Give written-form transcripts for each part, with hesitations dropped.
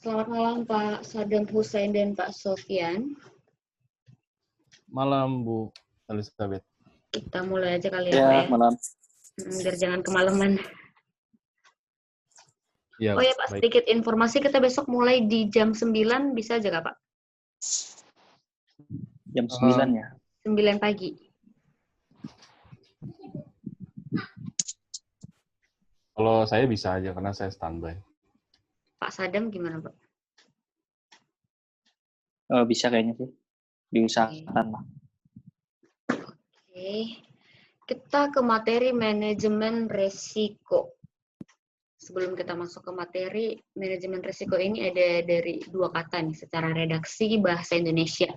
Selamat malam Pak Saddam Hussein dan Pak Sofyan. Malam Bu Elizabeth. Kita mulai aja kali ya Pak ya. Malam. Biar jangan kemalaman. Ya, Oh ya Pak, baik. sedikit informasi kita besok mulai di jam 9 bisa aja Kak Pak? Jam 9 ya? 9 pagi. Kalau saya bisa aja karena saya standby. Pak Saddam gimana Pak? Bisa kayaknya sih. Diusahakan lah. Oke. Kita ke materi manajemen resiko. Sebelum kita masuk ke materi, manajemen risiko ini ada dari dua kata nih secara redaksi bahasa Indonesia.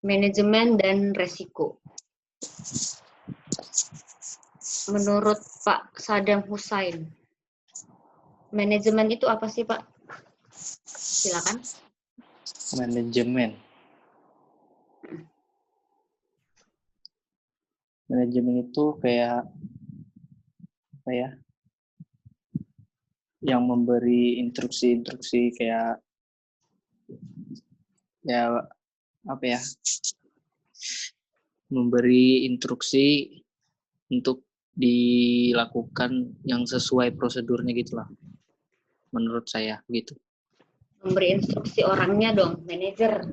Manajemen dan resiko. Menurut Pak Saddam Hussein, manajemen itu apa sih Pak? Silakan. Manajemen. Manajemen itu kayak apa ya? Yang memberi instruksi-instruksi kayak ya apa ya? Memberi instruksi untuk dilakukan yang sesuai prosedurnya gitulah. Menurut saya gitu. Memberi instruksi orangnya dong, manajer.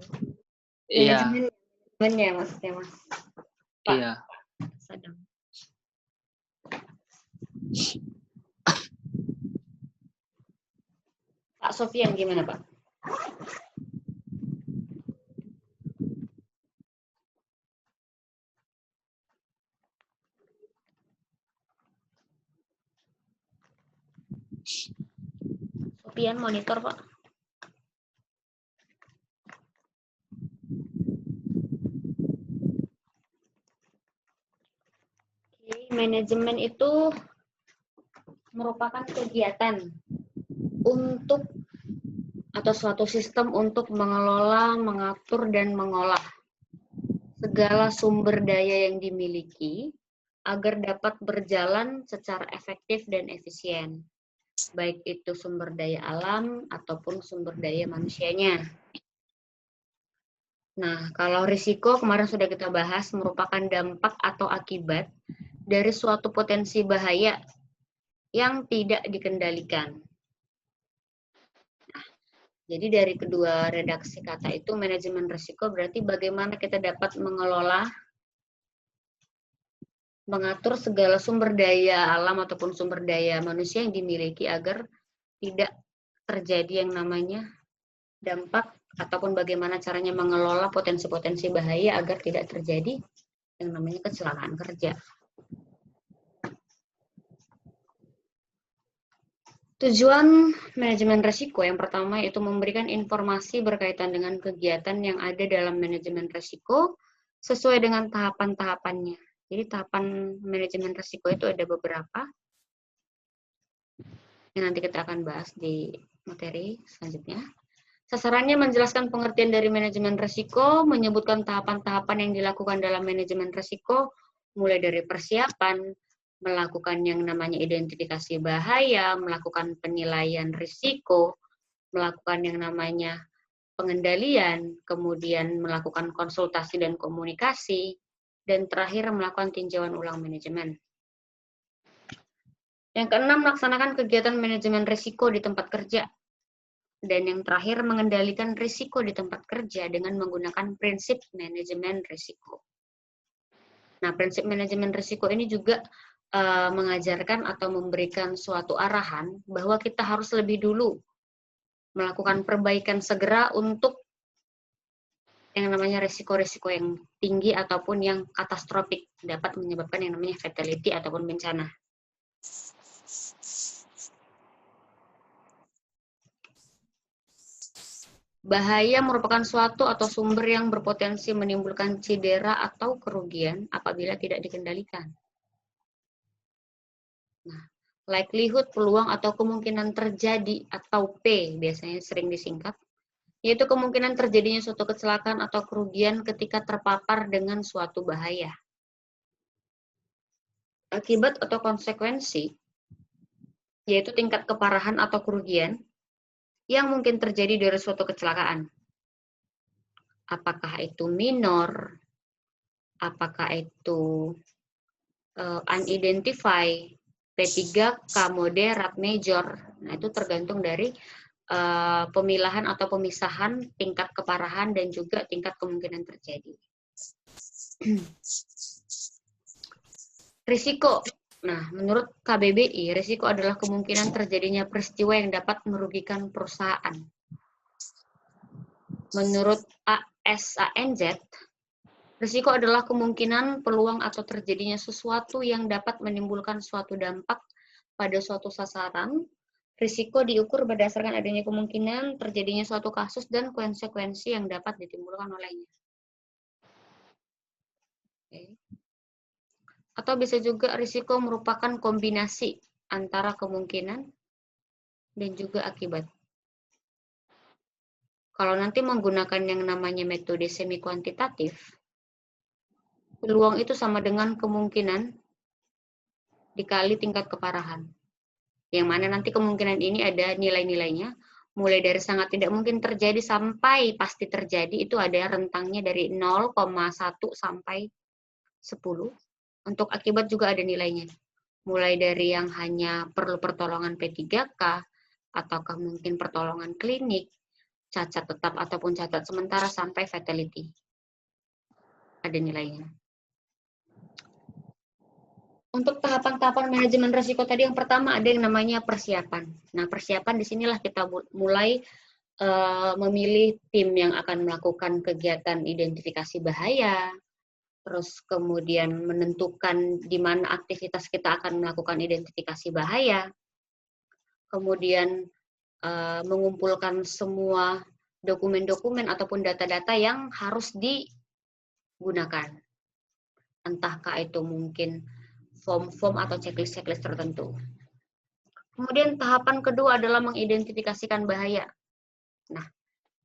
Iya. Manajemennya maksudnya Mas. Pak Iya. Saddam. Pak Sofyan gimana Pak? Sofyan monitor Pak. Oke, manajemen itu merupakan kegiatan untuk atau suatu sistem untuk mengelola, mengatur, dan mengolah segala sumber daya yang dimiliki agar dapat berjalan secara efektif dan efisien, baik itu sumber daya alam ataupun sumber daya manusianya. Nah, kalau risiko kemarin sudah kita bahas merupakan dampak atau akibat dari suatu potensi bahaya yang tidak dikendalikan. Jadi dari kedua redaksi kata itu, manajemen risiko berarti bagaimana kita dapat mengelola, mengatur segala sumber daya alam ataupun sumber daya manusia yang dimiliki agar tidak terjadi yang namanya dampak ataupun bagaimana caranya mengelola potensi-potensi bahaya agar tidak terjadi yang namanya kecelakaan kerja. Tujuan manajemen risiko yang pertama yaitu memberikan informasi berkaitan dengan kegiatan yang ada dalam manajemen risiko sesuai dengan tahapan-tahapannya. Jadi tahapan manajemen risiko itu ada beberapa yang nanti kita akan bahas di materi selanjutnya. Sasarannya menjelaskan pengertian dari manajemen risiko, menyebutkan tahapan-tahapan yang dilakukan dalam manajemen risiko, mulai dari persiapan, melakukan yang namanya identifikasi bahaya, melakukan penilaian risiko, melakukan yang namanya pengendalian, kemudian melakukan konsultasi dan komunikasi, dan terakhir melakukan tinjauan ulang manajemen. Yang keenam, melaksanakan kegiatan manajemen risiko di tempat kerja. Dan yang terakhir, mengendalikan risiko di tempat kerja dengan menggunakan prinsip manajemen risiko. Nah, prinsip manajemen risiko ini juga mengajarkan atau memberikan suatu arahan bahwa kita harus lebih dulu melakukan perbaikan segera untuk yang namanya risiko-risiko yang tinggi ataupun yang katastrofik dapat menyebabkan yang namanya fatality ataupun bencana. Bahaya merupakan suatu atau sumber yang berpotensi menimbulkan cedera atau kerugian apabila tidak dikendalikan. Nah, likelihood, peluang atau kemungkinan terjadi atau P biasanya sering disingkat, yaitu kemungkinan terjadinya suatu kecelakaan atau kerugian ketika terpapar dengan suatu bahaya. Akibat atau konsekuensi, yaitu tingkat keparahan atau kerugian yang mungkin terjadi dari suatu kecelakaan. Apakah itu minor, apakah itu unidentified, P3K, moderate, major. Nah, itu tergantung dari pemilahan atau pemisahan tingkat keparahan dan juga tingkat kemungkinan terjadi. Risiko. Nah, menurut KBBI, risiko adalah kemungkinan terjadinya peristiwa yang dapat merugikan perusahaan. Menurut ASANZ, risiko adalah kemungkinan, peluang, atau terjadinya sesuatu yang dapat menimbulkan suatu dampak pada suatu sasaran. Risiko diukur berdasarkan adanya kemungkinan terjadinya suatu kasus dan konsekuensi yang dapat ditimbulkan olehnya. Oke. Atau bisa juga risiko merupakan kombinasi antara kemungkinan dan juga akibat. Kalau nanti menggunakan yang namanya metode semi kuantitatif, peluang itu sama dengan kemungkinan dikali tingkat keparahan. Yang mana nanti kemungkinan ini ada nilai-nilainya, mulai dari sangat tidak mungkin terjadi sampai pasti terjadi, itu ada rentangnya dari 0,1 sampai 10. Untuk akibat juga ada nilainya. Mulai dari yang hanya perlu pertolongan P3K, ataukah mungkin pertolongan klinik, cacat tetap ataupun cacat sementara, sampai fatality. Ada nilainya. Untuk tahapan-tahapan manajemen risiko tadi, yang pertama ada yang namanya persiapan. Nah, persiapan disinilah kita mulai memilih tim yang akan melakukan kegiatan identifikasi bahaya, terus kemudian menentukan di mana aktivitas kita akan melakukan identifikasi bahaya, kemudian mengumpulkan semua dokumen-dokumen ataupun data-data yang harus digunakan. Entahkah itu mungkin form-form atau checklist-checklist tertentu. Kemudian tahapan kedua adalah mengidentifikasikan bahaya. Nah,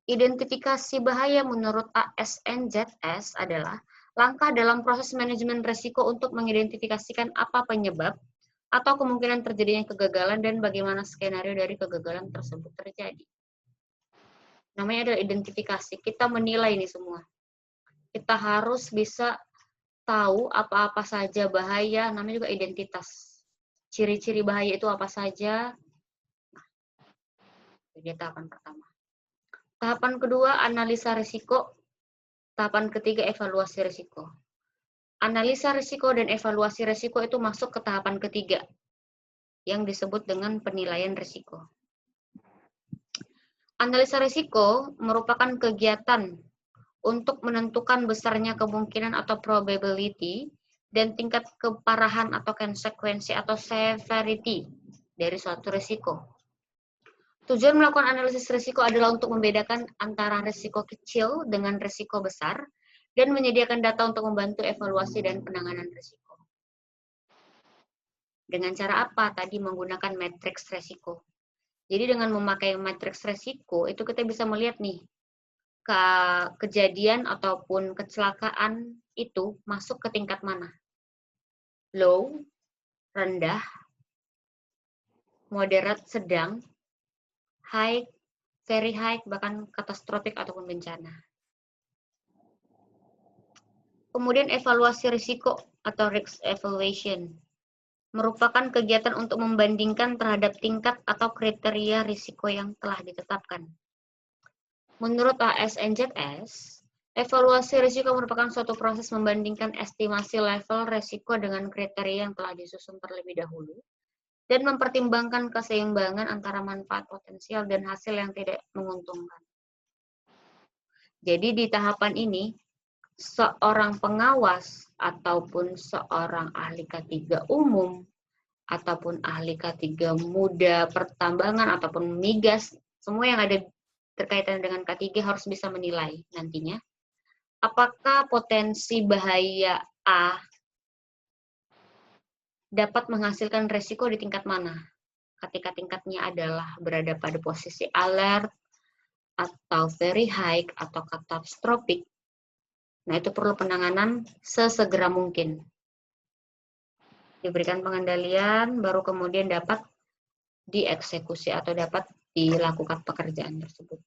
identifikasi bahaya menurut ASNZS adalah langkah dalam proses manajemen risiko untuk mengidentifikasikan apa penyebab atau kemungkinan terjadinya kegagalan dan bagaimana skenario dari kegagalan tersebut terjadi. Namanya adalah identifikasi. Kita menilai ini semua. Kita harus bisa tahu apa-apa saja bahaya, namanya juga identitas. Ciri-ciri bahaya itu apa saja. Nah, ini tahapan pertama. Tahapan kedua, analisa risiko. Tahapan ketiga, evaluasi risiko. Analisa risiko dan evaluasi risiko itu masuk ke tahapan ketiga, yang disebut dengan penilaian risiko. Analisa risiko merupakan kegiatan untuk menentukan besarnya kemungkinan atau probability dan tingkat keparahan atau konsekuensi atau severity dari suatu risiko. Tujuan melakukan analisis risiko adalah untuk membedakan antara risiko kecil dengan risiko besar dan menyediakan data untuk membantu evaluasi dan penanganan risiko. Dengan cara apa? Tadi menggunakan matriks risiko. Jadi dengan memakai matriks risiko itu kita bisa melihat nih kejadian ataupun kecelakaan itu masuk ke tingkat mana? Low, rendah, moderate, sedang, high, very high, bahkan katastrofik ataupun bencana. Kemudian evaluasi risiko atau risk evaluation merupakan kegiatan untuk membandingkan terhadap tingkat atau kriteria risiko yang telah ditetapkan. Menurut ASNZS, evaluasi risiko merupakan suatu proses membandingkan estimasi level risiko dengan kriteria yang telah disusun terlebih dahulu dan mempertimbangkan keseimbangan antara manfaat potensial dan hasil yang tidak menguntungkan. Jadi di tahapan ini, seorang pengawas ataupun seorang ahli K3 umum ataupun ahli K3 muda pertambangan ataupun migas, semua yang ada terkaitan dengan K3 harus bisa menilai nantinya apakah potensi bahaya A dapat menghasilkan resiko di tingkat mana. Ketika tingkatnya adalah berada pada posisi alert atau very high atau catastrophic, nah itu perlu penanganan sesegera mungkin. Diberikan pengendalian, baru kemudian dapat dieksekusi atau dapat dilakukan pekerjaan tersebut.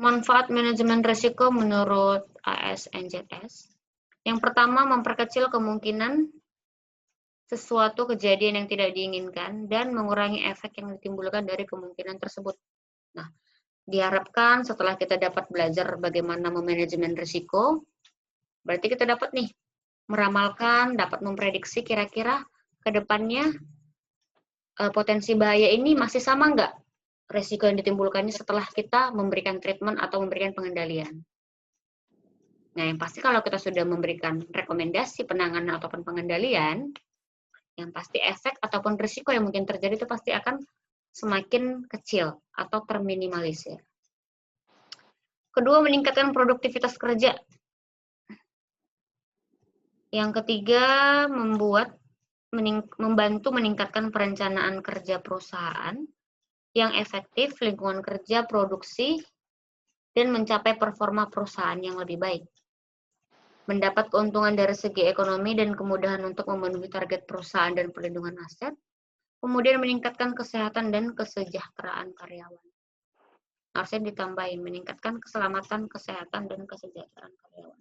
Manfaat manajemen risiko menurut ASNZS. Yang pertama, memperkecil kemungkinan sesuatu kejadian yang tidak diinginkan dan mengurangi efek yang ditimbulkan dari kemungkinan tersebut. Nah, diharapkan setelah kita dapat belajar bagaimana memanajemen risiko, berarti kita dapat nih meramalkan, dapat memprediksi kira-kira ke depannya potensi bahaya ini masih sama nggak risiko yang ditimbulkannya setelah kita memberikan treatment atau memberikan pengendalian. Nah, yang pasti kalau kita sudah memberikan rekomendasi penanganan ataupun pengendalian, yang pasti efek ataupun risiko yang mungkin terjadi itu pasti akan semakin kecil atau terminimalisir. Kedua, meningkatkan produktivitas kerja. Yang ketiga, membantu meningkatkan perencanaan kerja perusahaan yang efektif, lingkungan kerja, produksi, dan mencapai performa perusahaan yang lebih baik. Mendapat keuntungan dari segi ekonomi dan kemudahan untuk memenuhi target perusahaan dan perlindungan aset, kemudian meningkatkan kesehatan dan kesejahteraan karyawan. Harusnya ditambahin, meningkatkan keselamatan, kesehatan, dan kesejahteraan karyawan.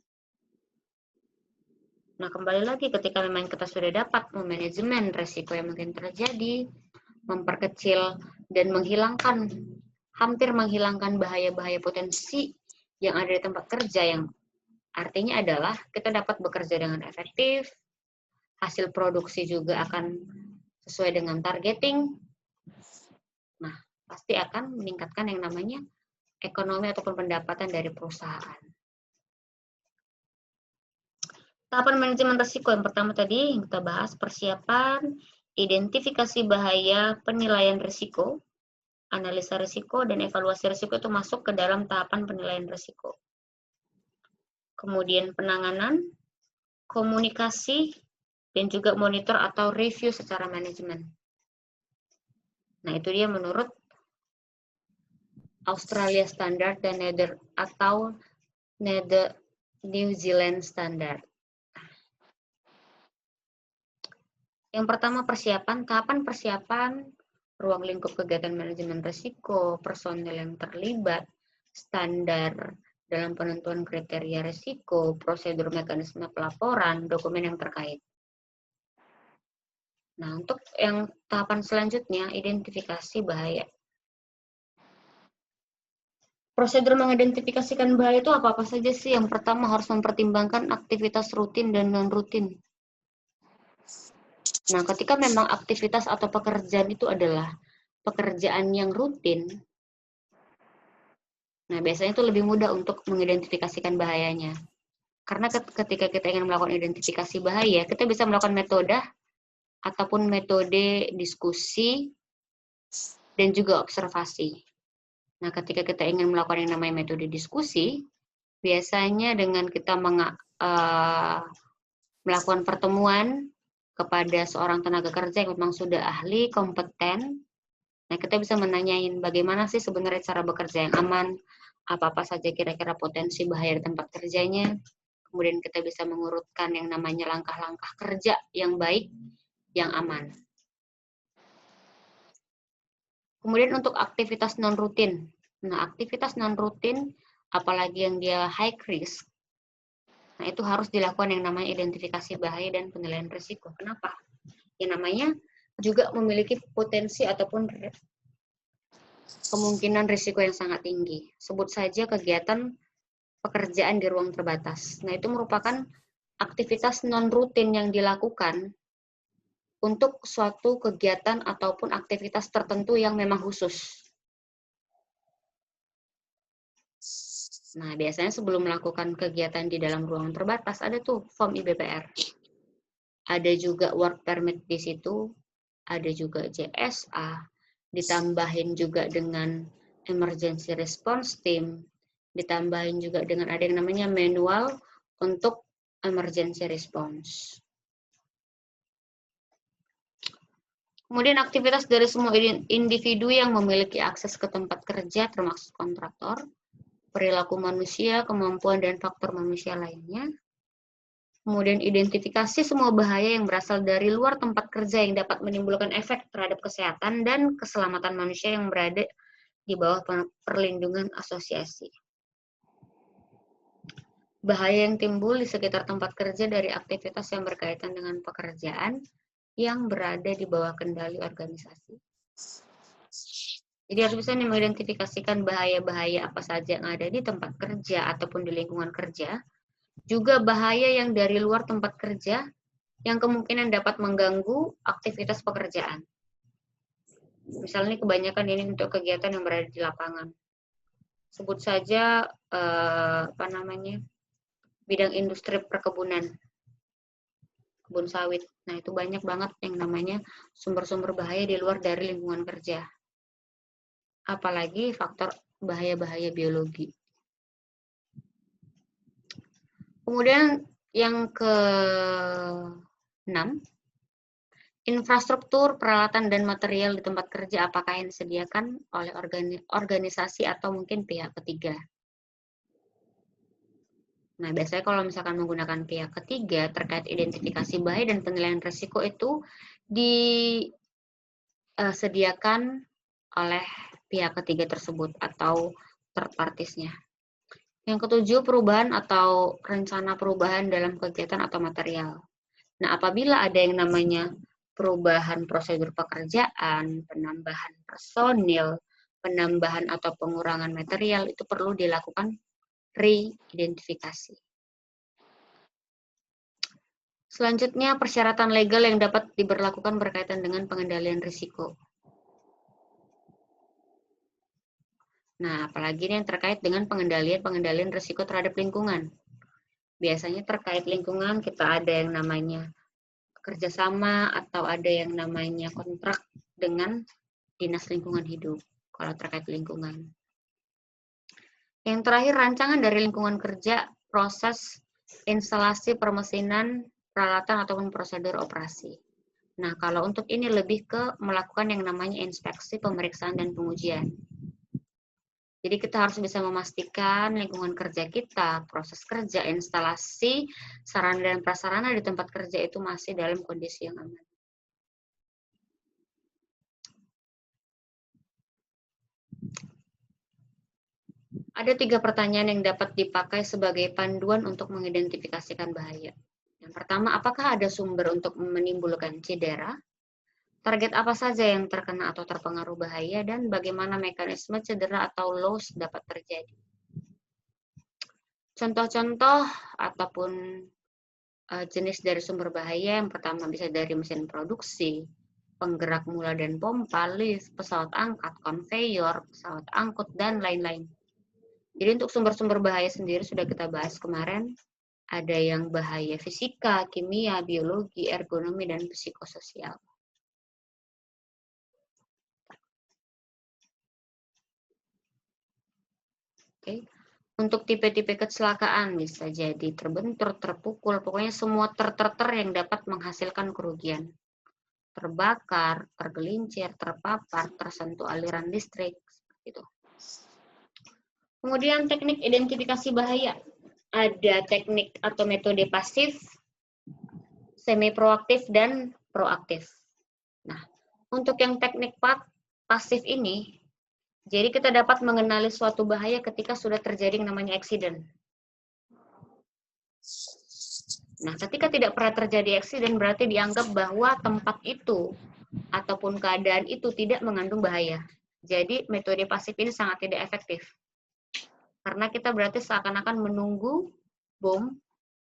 Nah, kembali lagi ketika memang kita sudah dapat memanajemen risiko yang mungkin terjadi, memperkecil dan hampir menghilangkan bahaya-bahaya potensi yang ada di tempat kerja, yang artinya adalah kita dapat bekerja dengan efektif, hasil produksi juga akan sesuai dengan targeting. Nah, pasti akan meningkatkan yang namanya ekonomi ataupun pendapatan dari perusahaan. Tahapan manajemen risiko yang pertama tadi yang kita bahas, persiapan, identifikasi bahaya, penilaian risiko, analisa risiko, dan evaluasi risiko itu masuk ke dalam tahapan penilaian risiko. Kemudian penanganan, komunikasi, dan juga monitor atau review secara manajemen. Nah, itu dia menurut Australia Standard dan New Zealand Standard. Yang pertama, persiapan. Tahapan persiapan, ruang lingkup kegiatan manajemen risiko, personel yang terlibat, standar dalam penentuan kriteria risiko, prosedur mekanisme pelaporan, dokumen yang terkait. Nah, untuk yang tahapan selanjutnya, identifikasi bahaya. Prosedur mengidentifikasikan bahaya itu apa-apa saja sih? Yang pertama harus mempertimbangkan aktivitas rutin dan non-rutin. Nah, ketika memang aktivitas atau pekerjaan itu adalah pekerjaan yang rutin, nah biasanya itu lebih mudah untuk mengidentifikasikan bahayanya. Karena ketika kita ingin melakukan identifikasi bahaya, kita bisa melakukan metode ataupun metode diskusi dan juga observasi. Nah, ketika kita ingin melakukan yang namanya metode diskusi, biasanya dengan kita melakukan pertemuan kepada seorang tenaga kerja yang memang sudah ahli, kompeten. Nah, kita bisa menanyain bagaimana sih sebenarnya cara bekerja yang aman, apa-apa saja kira-kira potensi bahaya di tempat kerjanya. Kemudian kita bisa mengurutkan yang namanya langkah-langkah kerja yang baik, yang aman. Kemudian untuk aktivitas non-rutin. Nah, aktivitas non-rutin, apalagi yang dia high risk, nah itu harus dilakukan yang namanya identifikasi bahaya dan penilaian risiko. Kenapa? Yang namanya juga memiliki potensi ataupun kemungkinan risiko yang sangat tinggi. Sebut saja kegiatan pekerjaan di ruang terbatas. Nah, itu merupakan aktivitas non-rutin yang dilakukan untuk suatu kegiatan ataupun aktivitas tertentu yang memang khusus. Nah, biasanya sebelum melakukan kegiatan di dalam ruangan terbatas, ada tuh form IBPR. Ada juga work permit di situ, ada juga JSA, ditambahin juga dengan emergency response team, ditambahin juga dengan ada yang namanya manual untuk emergency response. Kemudian aktivitas dari semua individu yang memiliki akses ke tempat kerja, termasuk kontraktor, perilaku manusia, kemampuan dan faktor manusia lainnya. Kemudian identifikasi semua bahaya yang berasal dari luar tempat kerja yang dapat menimbulkan efek terhadap kesehatan dan keselamatan manusia yang berada di bawah perlindungan asosiasi. Bahaya yang timbul di sekitar tempat kerja dari aktivitas yang berkaitan dengan pekerjaan yang berada di bawah kendali organisasi. Jadi harus bisa mengidentifikasikan bahaya-bahaya apa saja yang ada di tempat kerja ataupun di lingkungan kerja. Juga bahaya yang dari luar tempat kerja yang kemungkinan dapat mengganggu aktivitas pekerjaan. Misalnya kebanyakan ini untuk kegiatan yang berada di lapangan. Sebut saja bidang industri perkebunan, kebun sawit. Nah, itu banyak banget yang namanya sumber-sumber bahaya di luar dari lingkungan kerja. Apalagi faktor bahaya-bahaya biologi. Kemudian yang ke-6, infrastruktur, peralatan, dan material di tempat kerja apakah yang disediakan oleh organisasi atau mungkin pihak ketiga. Nah, biasanya kalau misalkan menggunakan pihak ketiga terkait identifikasi bahaya dan penilaian risiko itu disediakan oleh pihak ketiga tersebut atau third parties-nya. Yang ke-7, perubahan atau rencana perubahan dalam kegiatan atau material. Nah, apabila ada yang namanya perubahan prosedur pekerjaan, penambahan personil, penambahan atau pengurangan material, itu perlu dilakukan re-identifikasi. Selanjutnya, persyaratan legal yang dapat diberlakukan berkaitan dengan pengendalian risiko. Nah, apalagi yang terkait dengan pengendalian risiko terhadap lingkungan. Biasanya terkait lingkungan kita ada yang namanya kerjasama atau ada yang namanya kontrak dengan Dinas Lingkungan Hidup kalau terkait lingkungan. Yang terakhir, rancangan dari lingkungan kerja, proses, instalasi permesinan, peralatan ataupun prosedur operasi. Nah, kalau untuk ini lebih ke melakukan yang namanya inspeksi, pemeriksaan, dan pengujian. Jadi kita harus bisa memastikan lingkungan kerja kita, proses kerja, instalasi, sarana dan prasarana di tempat kerja itu masih dalam kondisi yang aman. Ada 3 pertanyaan yang dapat dipakai sebagai panduan untuk mengidentifikasikan bahaya. Yang pertama, apakah ada sumber untuk menimbulkan cedera? Target apa saja yang terkena atau terpengaruh bahaya, dan bagaimana mekanisme cedera atau loss dapat terjadi? Contoh-contoh ataupun jenis dari sumber bahaya, yang pertama bisa dari mesin produksi, penggerak mula dan pompa, lift, pesawat angkat, konveyor, pesawat angkut, dan lain-lain. Jadi untuk sumber-sumber bahaya sendiri sudah kita bahas kemarin. Ada yang bahaya fisika, kimia, biologi, ergonomi, dan psikososial. Oke. Untuk tipe-tipe kecelakaan bisa jadi terbentur, terpukul, pokoknya semua ter yang dapat menghasilkan kerugian. Terbakar, tergelincir, terpapar, tersentuh aliran listrik, seperti itu. Kemudian teknik identifikasi bahaya. Ada teknik atau metode pasif, semi proaktif, dan proaktif. Nah, untuk yang teknik pasif ini, jadi kita dapat mengenali suatu bahaya ketika sudah terjadi yang namanya accident. Nah, ketika tidak pernah terjadi accident berarti dianggap bahwa tempat itu ataupun keadaan itu tidak mengandung bahaya. Jadi metode pasif ini sangat tidak efektif. Karena kita berarti seakan-akan menunggu bom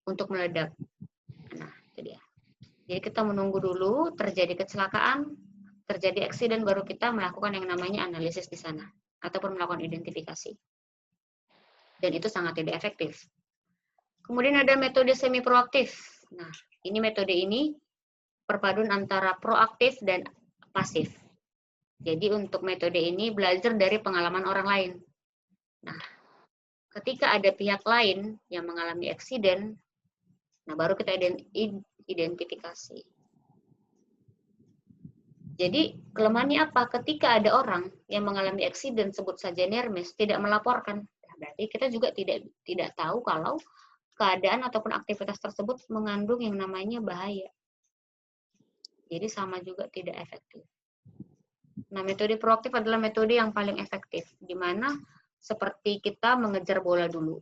untuk meledak. Nah, itu dia. Jadi kita menunggu dulu terjadi kecelakaan, terjadi accident, baru kita melakukan yang namanya analisis di sana ataupun melakukan identifikasi. Dan itu sangat tidak efektif. Kemudian ada metode semi proaktif. Nah, ini metode ini perpaduan antara proaktif dan pasif. Jadi untuk metode ini belajar dari pengalaman orang lain. Nah, ketika ada pihak lain yang mengalami accident, nah baru kita identifikasi. Jadi kelemahannya apa? Ketika ada orang yang mengalami accident, sebut saja near miss, tidak melaporkan, berarti kita juga tidak tahu kalau keadaan ataupun aktivitas tersebut mengandung yang namanya bahaya. Jadi sama juga tidak efektif. Nah, metode proaktif adalah metode yang paling efektif, di mana seperti kita mengejar bola dulu.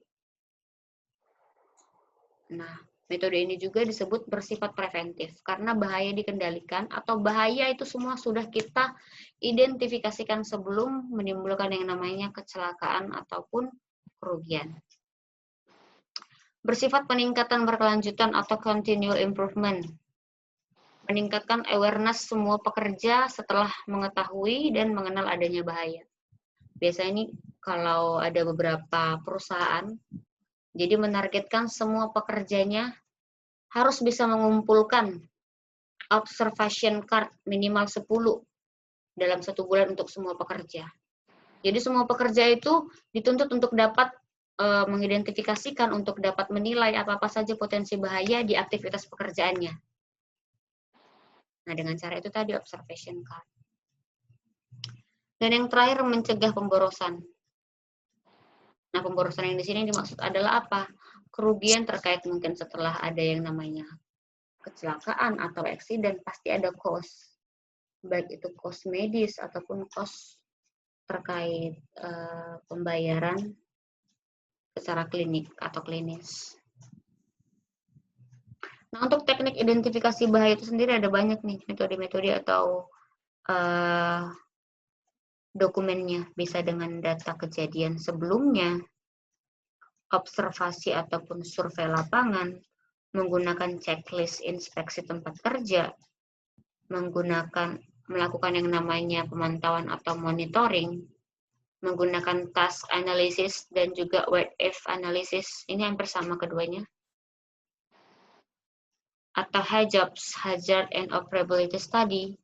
Nah, metode ini juga disebut bersifat preventif, karena bahaya dikendalikan atau bahaya itu semua sudah kita identifikasikan sebelum menimbulkan yang namanya kecelakaan ataupun kerugian. Bersifat peningkatan berkelanjutan atau continual improvement. Meningkatkan awareness semua pekerja setelah mengetahui dan mengenal adanya bahaya. Biasanya ini kalau ada beberapa perusahaan, jadi menargetkan semua pekerjanya harus bisa mengumpulkan observation card minimal 10 dalam 1 bulan untuk semua pekerja. Jadi semua pekerja itu dituntut untuk dapat mengidentifikasikan, untuk dapat menilai apa-apa saja potensi bahaya di aktivitas pekerjaannya. Nah, dengan cara itu tadi observation card. Dan yang terakhir mencegah pemborosan. Nah, pemborosan yang di sini dimaksud adalah apa? Kerugian terkait mungkin setelah ada yang namanya kecelakaan atau eksiden, pasti ada cost. Baik itu cost medis ataupun cost terkait pembayaran secara klinik atau klinis. Nah, untuk teknik identifikasi bahaya itu sendiri ada banyak nih metode-metode atau dokumennya. Bisa dengan data kejadian sebelumnya, observasi ataupun survei lapangan, menggunakan checklist inspeksi tempat kerja, melakukan yang namanya pemantauan atau monitoring, menggunakan task analysis dan juga what if analysis. Ini hampir sama keduanya. Atau HAJOPS, Hazard and Operability Study,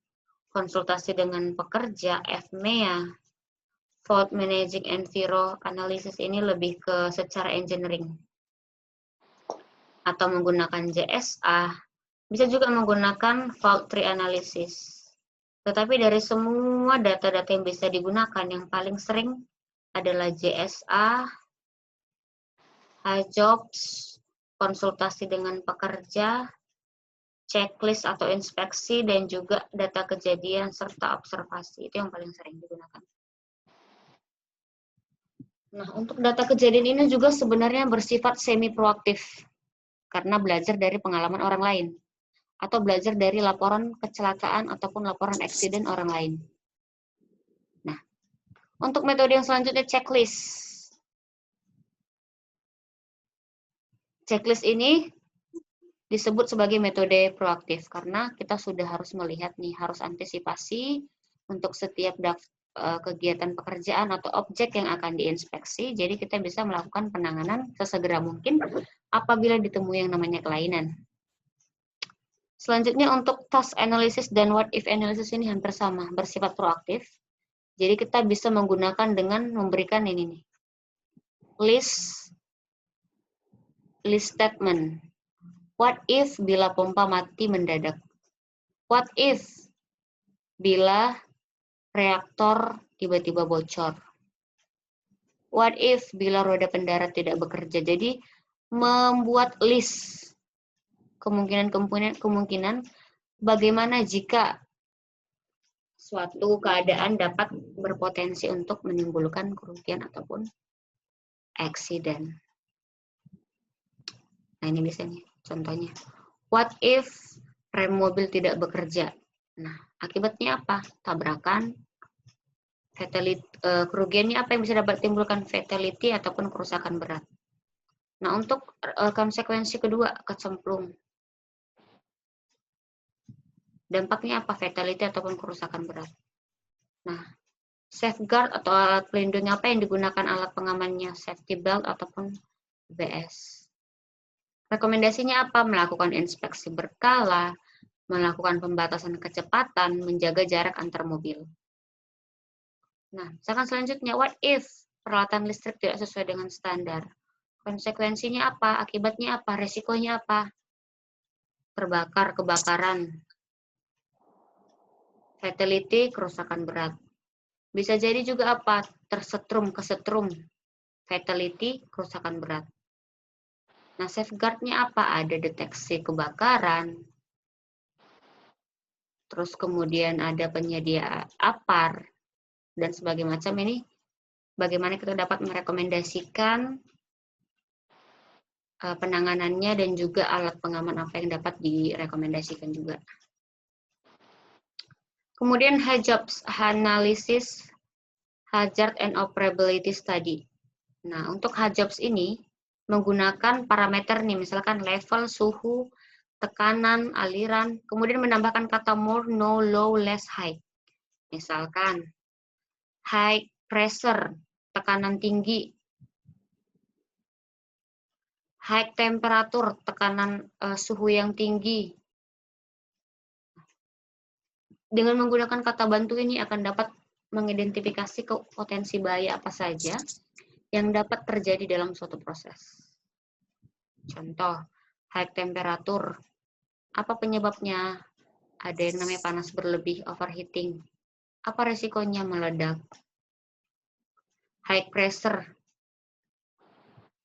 konsultasi dengan pekerja, FMEA, Fault Managing Enviro Analysis ini lebih ke secara engineering. Atau menggunakan JSA, bisa juga menggunakan Fault Tree Analysis. Tetapi dari semua data-data yang bisa digunakan, yang paling sering adalah JSA, HAJOPS, konsultasi dengan pekerja, checklist atau inspeksi, dan juga data kejadian serta observasi. Itu yang paling sering digunakan. Nah, untuk data kejadian ini juga sebenarnya bersifat semi proaktif karena belajar dari pengalaman orang lain atau belajar dari laporan kecelakaan ataupun laporan eksiden orang lain. Nah, untuk metode yang selanjutnya checklist. Checklist ini disebut sebagai metode proaktif karena kita sudah harus melihat nih, harus antisipasi untuk setiap kegiatan pekerjaan atau objek yang akan diinspeksi. Jadi kita bisa melakukan penanganan sesegera mungkin apabila ditemui yang namanya kelainan. Selanjutnya untuk task analysis dan what if analysis ini hampir sama, bersifat proaktif. Jadi kita bisa menggunakan dengan memberikan ini nih, list statement. What if bila pompa mati mendadak? What if bila reaktor tiba-tiba bocor? What if bila roda pendarat tidak bekerja? Jadi membuat list kemungkinan bagaimana jika suatu keadaan dapat berpotensi untuk menimbulkan kerugian ataupun eksiden. Nah, ini biasanya contohnya. What if rem mobil tidak bekerja? Nah, akibatnya apa? Tabrakan, fatality, kerugiannya apa yang bisa dapat timbulkan fatality ataupun kerusakan berat. Nah, untuk konsekuensi kedua, kecemplung. Dampaknya apa? Fatality ataupun kerusakan berat. Nah, safeguard atau alat pelindung apa yang digunakan alat pengamannya? Safety belt ataupun ABS. Rekomendasinya apa? Melakukan inspeksi berkala, melakukan pembatasan kecepatan, menjaga jarak antar mobil. Nah, misalkan selanjutnya, what if peralatan listrik tidak sesuai dengan standar? Konsekuensinya apa? Akibatnya apa? Resikonya apa? Terbakar, kebakaran, fatality, kerusakan berat. Bisa jadi juga apa? Tersetrum, kesetrum, fatality, kerusakan berat. Nah, safeguard-nya apa? Ada deteksi kebakaran, terus kemudian ada penyedia APAR, dan sebagainya macam. Ini bagaimana kita dapat merekomendasikan penanganannya dan juga alat pengaman apa yang dapat direkomendasikan juga. Kemudian HAZOPS, Analysis Hazard and Operability Study. Nah, untuk HAZOPS ini menggunakan parameter nih, misalkan level, suhu, tekanan, aliran, kemudian menambahkan kata more, no, low, less, high. Misalkan high pressure, tekanan tinggi, high temperature, tekanan suhu yang tinggi. Dengan menggunakan kata bantu ini akan dapat mengidentifikasi potensi bahaya apa saja yang dapat terjadi dalam suatu proses. Contoh, high temperature. Apa penyebabnya? Ada yang namanya panas berlebih, overheating. Apa resikonya? Meledak. High pressure,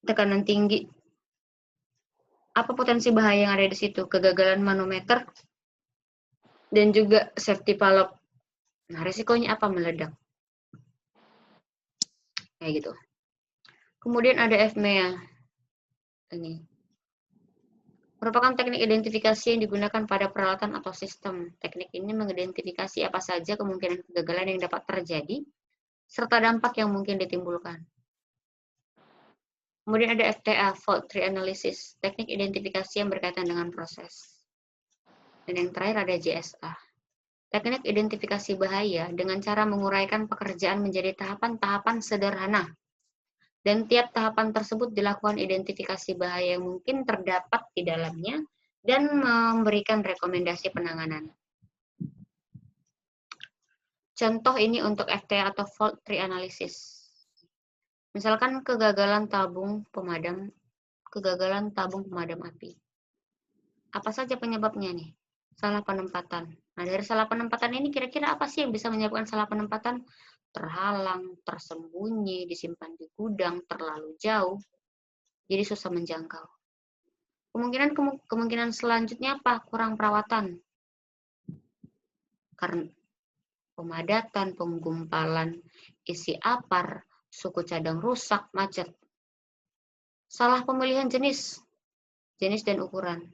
tekanan tinggi. Apa potensi bahaya yang ada di situ? Kegagalan manometer dan juga safety valve. Nah, resikonya apa? Meledak. Kayak gitu. Kemudian ada FMEA. Ini merupakan teknik identifikasi yang digunakan pada peralatan atau sistem. Teknik ini mengidentifikasi apa saja kemungkinan kegagalan yang dapat terjadi, serta dampak yang mungkin ditimbulkan. Kemudian ada FTA, Fault Tree Analysis, teknik identifikasi yang berkaitan dengan proses. Dan yang terakhir ada JSA, teknik identifikasi bahaya dengan cara menguraikan pekerjaan menjadi tahapan-tahapan sederhana. Dan tiap tahapan tersebut dilakukan identifikasi bahaya yang mungkin terdapat di dalamnya dan memberikan rekomendasi penanganan. Contoh ini untuk FTA atau Fault Tree Analysis. Misalkan kegagalan tabung pemadam api. Apa saja penyebabnya nih? Salah penempatan. Nah, dari salah penempatan ini kira-kira apa sih yang bisa menyebabkan salah penempatan? Terhalang, tersembunyi, disimpan di gudang, terlalu jauh, jadi susah menjangkau. Kemungkinan selanjutnya apa? Kurang perawatan. Karena pemadatan, penggumpalan, isi APAR, suku cadang rusak, macet. Salah pemilihan jenis dan ukuran.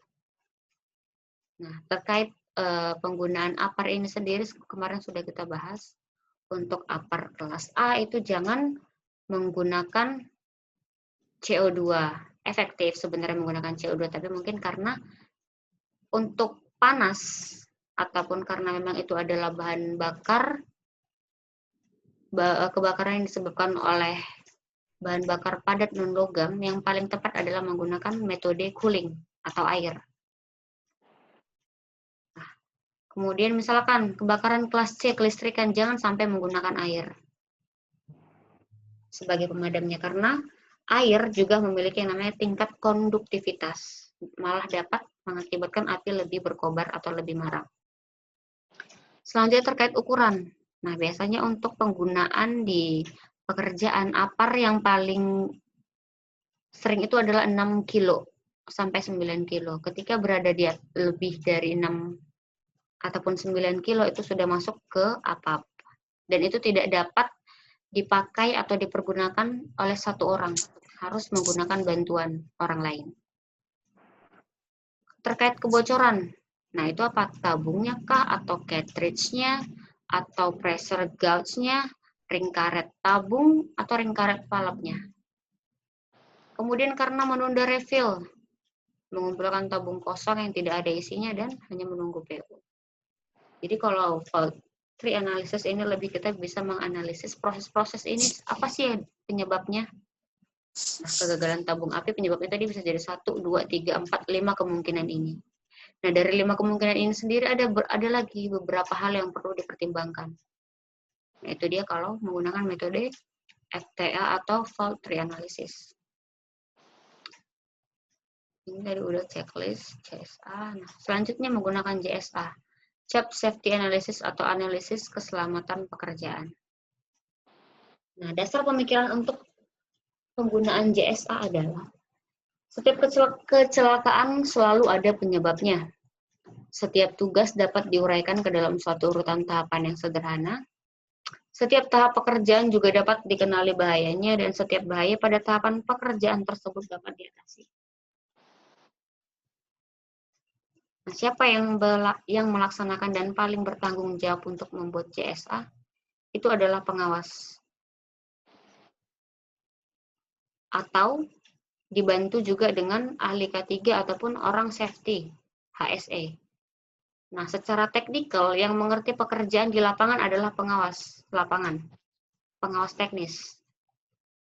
Nah, terkait penggunaan APAR ini sendiri kemarin sudah kita bahas. Untuk APAR kelas A itu jangan menggunakan CO2. Efektif sebenarnya menggunakan CO2, tapi mungkin karena untuk panas ataupun karena memang itu adalah bahan bakar, kebakaran yang disebabkan oleh bahan bakar padat non-logam, yang paling tepat adalah menggunakan metode cooling atau air. Nah, kemudian misalkan kebakaran kelas C, kelistrikan, jangan sampai menggunakan air sebagai pemadamnya, karena air juga memiliki yang namanya tingkat konduktivitas, malah dapat mengakibatkan api lebih berkobar atau lebih marak. Selanjutnya terkait ukuran. Nah, biasanya untuk penggunaan di pekerjaan APAR yang paling sering itu adalah 6 kilo sampai 9 kilo. Ketika berada di lebih dari 6 ataupun 9 kilo itu sudah masuk ke APAP. Dan itu tidak dapat dipakai atau dipergunakan oleh satu orang, harus menggunakan bantuan orang lain. Terkait kebocoran, nah itu apa? Tabungnya kah, atau cartridge-nya, atau pressure gauge-nya, ring karet tabung, atau ring karet valve-nya. Kemudian karena menunda refill, mengumpulkan tabung kosong yang tidak ada isinya dan hanya menunggu PU. Jadi kalau fault tree analysis ini lebih kita bisa menganalisis proses-proses ini, apa sih penyebabnya? Nah, kegagalan tabung api penyebabnya tadi bisa jadi 1, 2, 3, 4, 5 kemungkinan ini. Nah, dari 5 kemungkinan ini sendiri ada lagi beberapa hal yang perlu dipertimbangkan. Nah, itu dia kalau menggunakan metode FTA atau fault tree analysis. Ini tadi udah checklist, CSA. Nah, selanjutnya menggunakan JSA. Job Safety Analysis atau analisis keselamatan pekerjaan. Nah, dasar pemikiran untuk penggunaan JSA adalah Setiap kecelakaan selalu ada penyebabnya. Setiap tugas dapat diuraikan ke dalam suatu urutan tahapan yang sederhana. Setiap tahap pekerjaan juga dapat dikenali bahayanya, dan setiap bahaya pada tahapan pekerjaan tersebut dapat diatasi. Nah, siapa yang melaksanakan dan paling bertanggung jawab untuk membuat JSA? Itu adalah pengawas. Atau dibantu juga dengan ahli K3 ataupun orang safety, HSE. Nah, secara teknikal yang mengerti pekerjaan di lapangan adalah pengawas lapangan, pengawas teknis.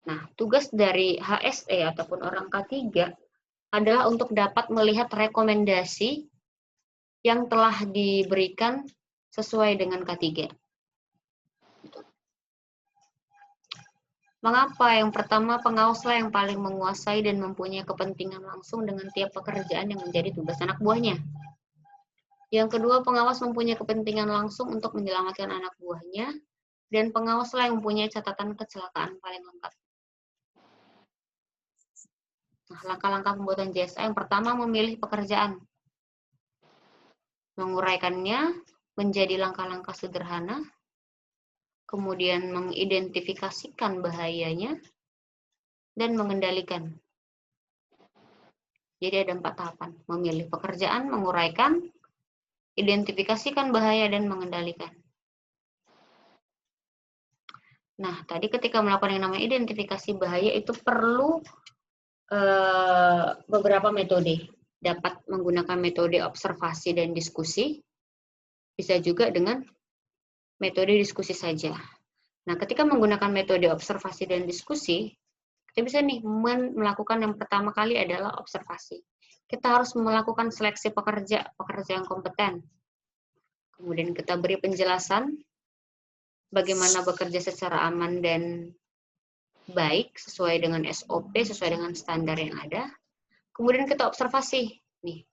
Nah, tugas dari HSE ataupun orang K3 adalah untuk dapat melihat rekomendasi yang telah diberikan sesuai dengan K3. Mengapa? Yang pertama, pengawaslah yang paling menguasai dan mempunyai kepentingan langsung dengan tiap pekerjaan yang menjadi tugas anak buahnya. Yang kedua, pengawas mempunyai kepentingan langsung untuk menyelamatkan anak buahnya, dan pengawaslah yang mempunyai catatan kecelakaan paling lengkap. Nah, langkah-langkah pembuatan JSA yang pertama, memilih pekerjaan. Menguraikannya menjadi langkah-langkah sederhana, kemudian mengidentifikasikan bahayanya, dan mengendalikan. Jadi ada 4 tahapan, memilih pekerjaan, menguraikan, identifikasikan bahaya, dan mengendalikan. Nah, tadi ketika melakukan yang namanya identifikasi bahaya itu perlu beberapa metode. Dapat menggunakan metode observasi dan diskusi, bisa juga dengan metode diskusi saja. Nah, ketika menggunakan metode observasi dan diskusi, kita bisa nih melakukan yang pertama kali adalah observasi. Kita harus melakukan seleksi pekerja yang kompeten. Kemudian kita beri penjelasan bagaimana bekerja secara aman dan baik sesuai dengan SOP, sesuai dengan standar yang ada. Kemudian kita observasi nih.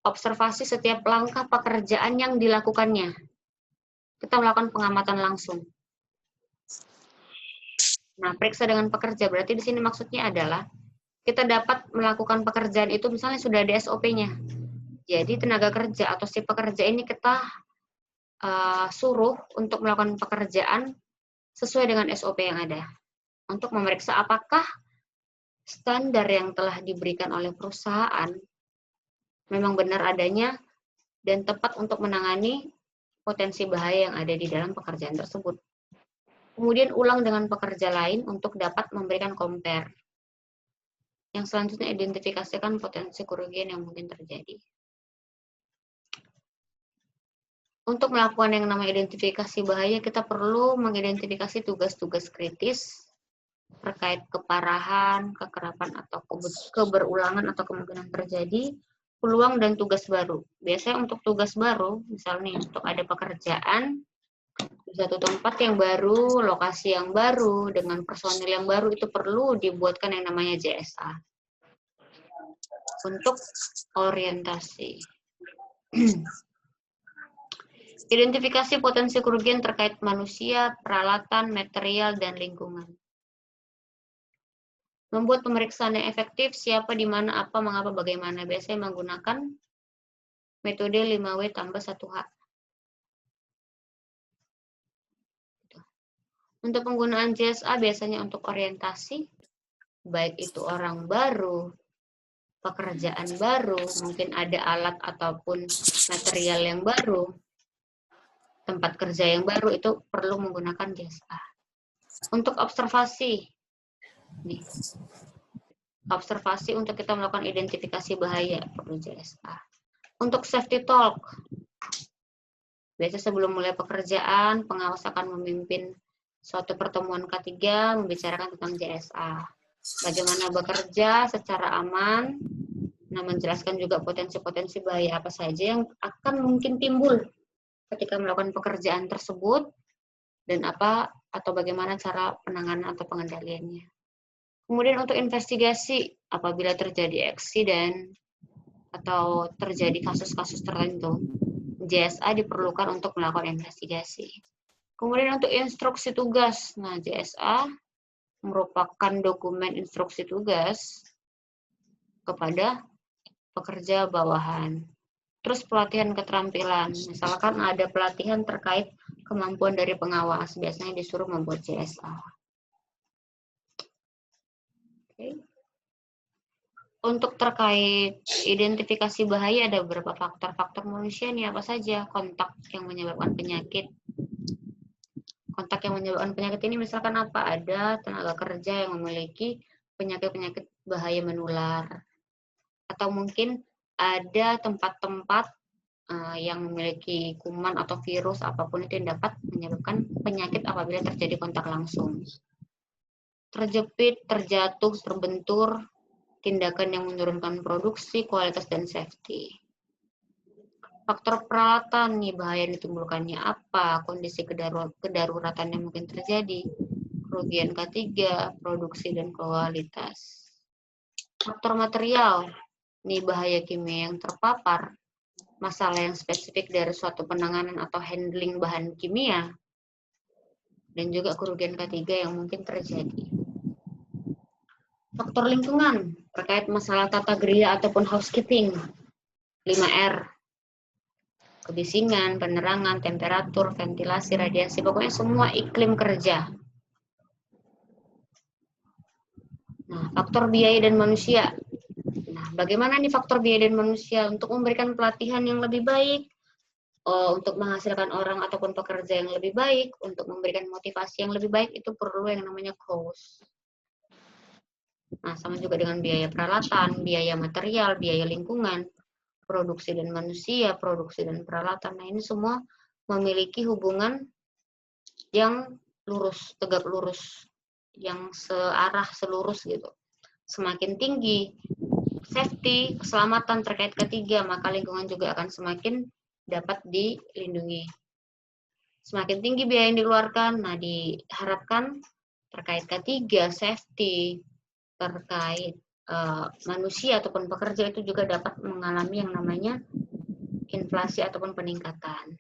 Observasi setiap langkah pekerjaan yang dilakukannya. Kita melakukan pengamatan langsung. Nah, periksa dengan pekerja berarti di sini maksudnya adalah kita dapat melakukan pekerjaan itu misalnya sudah ada SOP-nya. Jadi tenaga kerja atau si pekerja ini kita suruh untuk melakukan pekerjaan sesuai dengan SOP yang ada. Untuk memeriksa apakah standar yang telah diberikan oleh perusahaan memang benar adanya dan tepat untuk menangani potensi bahaya yang ada di dalam pekerjaan tersebut. Kemudian ulang dengan pekerja lain untuk dapat memberikan compare. Yang selanjutnya identifikasikan potensi kerugian yang mungkin terjadi. Untuk melakukan yang namanya identifikasi bahaya, kita perlu mengidentifikasi tugas-tugas kritis terkait keparahan, kekerapan, atau keberulangan atau kemungkinan terjadi, peluang dan tugas baru. Biasanya untuk tugas baru, misalnya untuk ada pekerjaan di satu tempat yang baru, lokasi yang baru, dengan personil yang baru, itu perlu dibuatkan yang namanya JSA. Untuk orientasi. Identifikasi potensi kerugian terkait manusia, peralatan, material, dan lingkungan. Membuat pemeriksaan yang efektif, siapa, di mana, apa, mengapa, bagaimana. Biasanya menggunakan metode 5W tambah 1H. Untuk penggunaan JSA biasanya untuk orientasi, baik itu orang baru, pekerjaan baru, mungkin ada alat ataupun material yang baru, tempat kerja yang baru, itu perlu menggunakan JSA. Untuk observasi, nih, observasi untuk kita melakukan identifikasi bahaya perlu JSA. Untuk safety talk, biasa sebelum mulai pekerjaan, pengawas akan memimpin suatu pertemuan K3 membicarakan tentang JSA. Bagaimana bekerja secara aman, nah menjelaskan juga potensi-potensi bahaya apa saja yang akan mungkin timbul ketika melakukan pekerjaan tersebut, dan apa atau bagaimana cara penanganan atau pengendaliannya. Kemudian untuk investigasi, apabila terjadi eksiden atau terjadi kasus-kasus tertentu, JSA diperlukan untuk melakukan investigasi. Kemudian untuk instruksi tugas, nah JSA merupakan dokumen instruksi tugas kepada pekerja bawahan. Terus pelatihan keterampilan, misalkan ada pelatihan terkait kemampuan dari pengawas, biasanya disuruh membuat CSA. Oke. Untuk terkait identifikasi bahaya ada beberapa faktor manusia nih, apa saja? Kontak yang menyebabkan penyakit. Kontak yang menyebabkan penyakit ini misalkan apa? Ada tenaga kerja yang memiliki penyakit-penyakit bahaya menular. Atau mungkin ada tempat-tempat yang memiliki kuman atau virus apapun itu yang dapat menyebabkan penyakit apabila terjadi kontak langsung. Terjepit, terjatuh, terbentur, tindakan yang menurunkan produksi, kualitas, dan safety. Faktor peralatan nih, bahaya yang ditimbulkannya apa, kondisi kedaruratan yang mungkin terjadi, kerugian K3, produksi dan kualitas. Faktor material, nih bahaya kimia yang terpapar, masalah yang spesifik dari suatu penanganan atau handling bahan kimia, dan juga kerugian K3 yang mungkin terjadi. Faktor lingkungan, terkait masalah tata geria ataupun housekeeping, 5R, kebisingan, penerangan, temperatur, ventilasi, radiasi, pokoknya semua iklim kerja. Nah, faktor biaya dan manusia. Nah, bagaimana nih faktor biaya dan manusia untuk memberikan pelatihan yang lebih baik, untuk menghasilkan orang ataupun pekerja yang lebih baik, untuk memberikan motivasi yang lebih baik, itu perlu yang namanya cost. Nah, sama juga dengan biaya peralatan, biaya material, biaya lingkungan, produksi dan manusia, produksi dan peralatan. Nah, ini semua memiliki hubungan yang lurus, tegak lurus, yang searah, selurus gitu. Semakin tinggi safety, keselamatan terkait K3, maka lingkungan juga akan semakin dapat dilindungi. Semakin tinggi biaya yang dikeluarkan, nah diharapkan terkait K3, safety, terkait manusia ataupun pekerja itu juga dapat mengalami yang namanya inflasi ataupun peningkatan.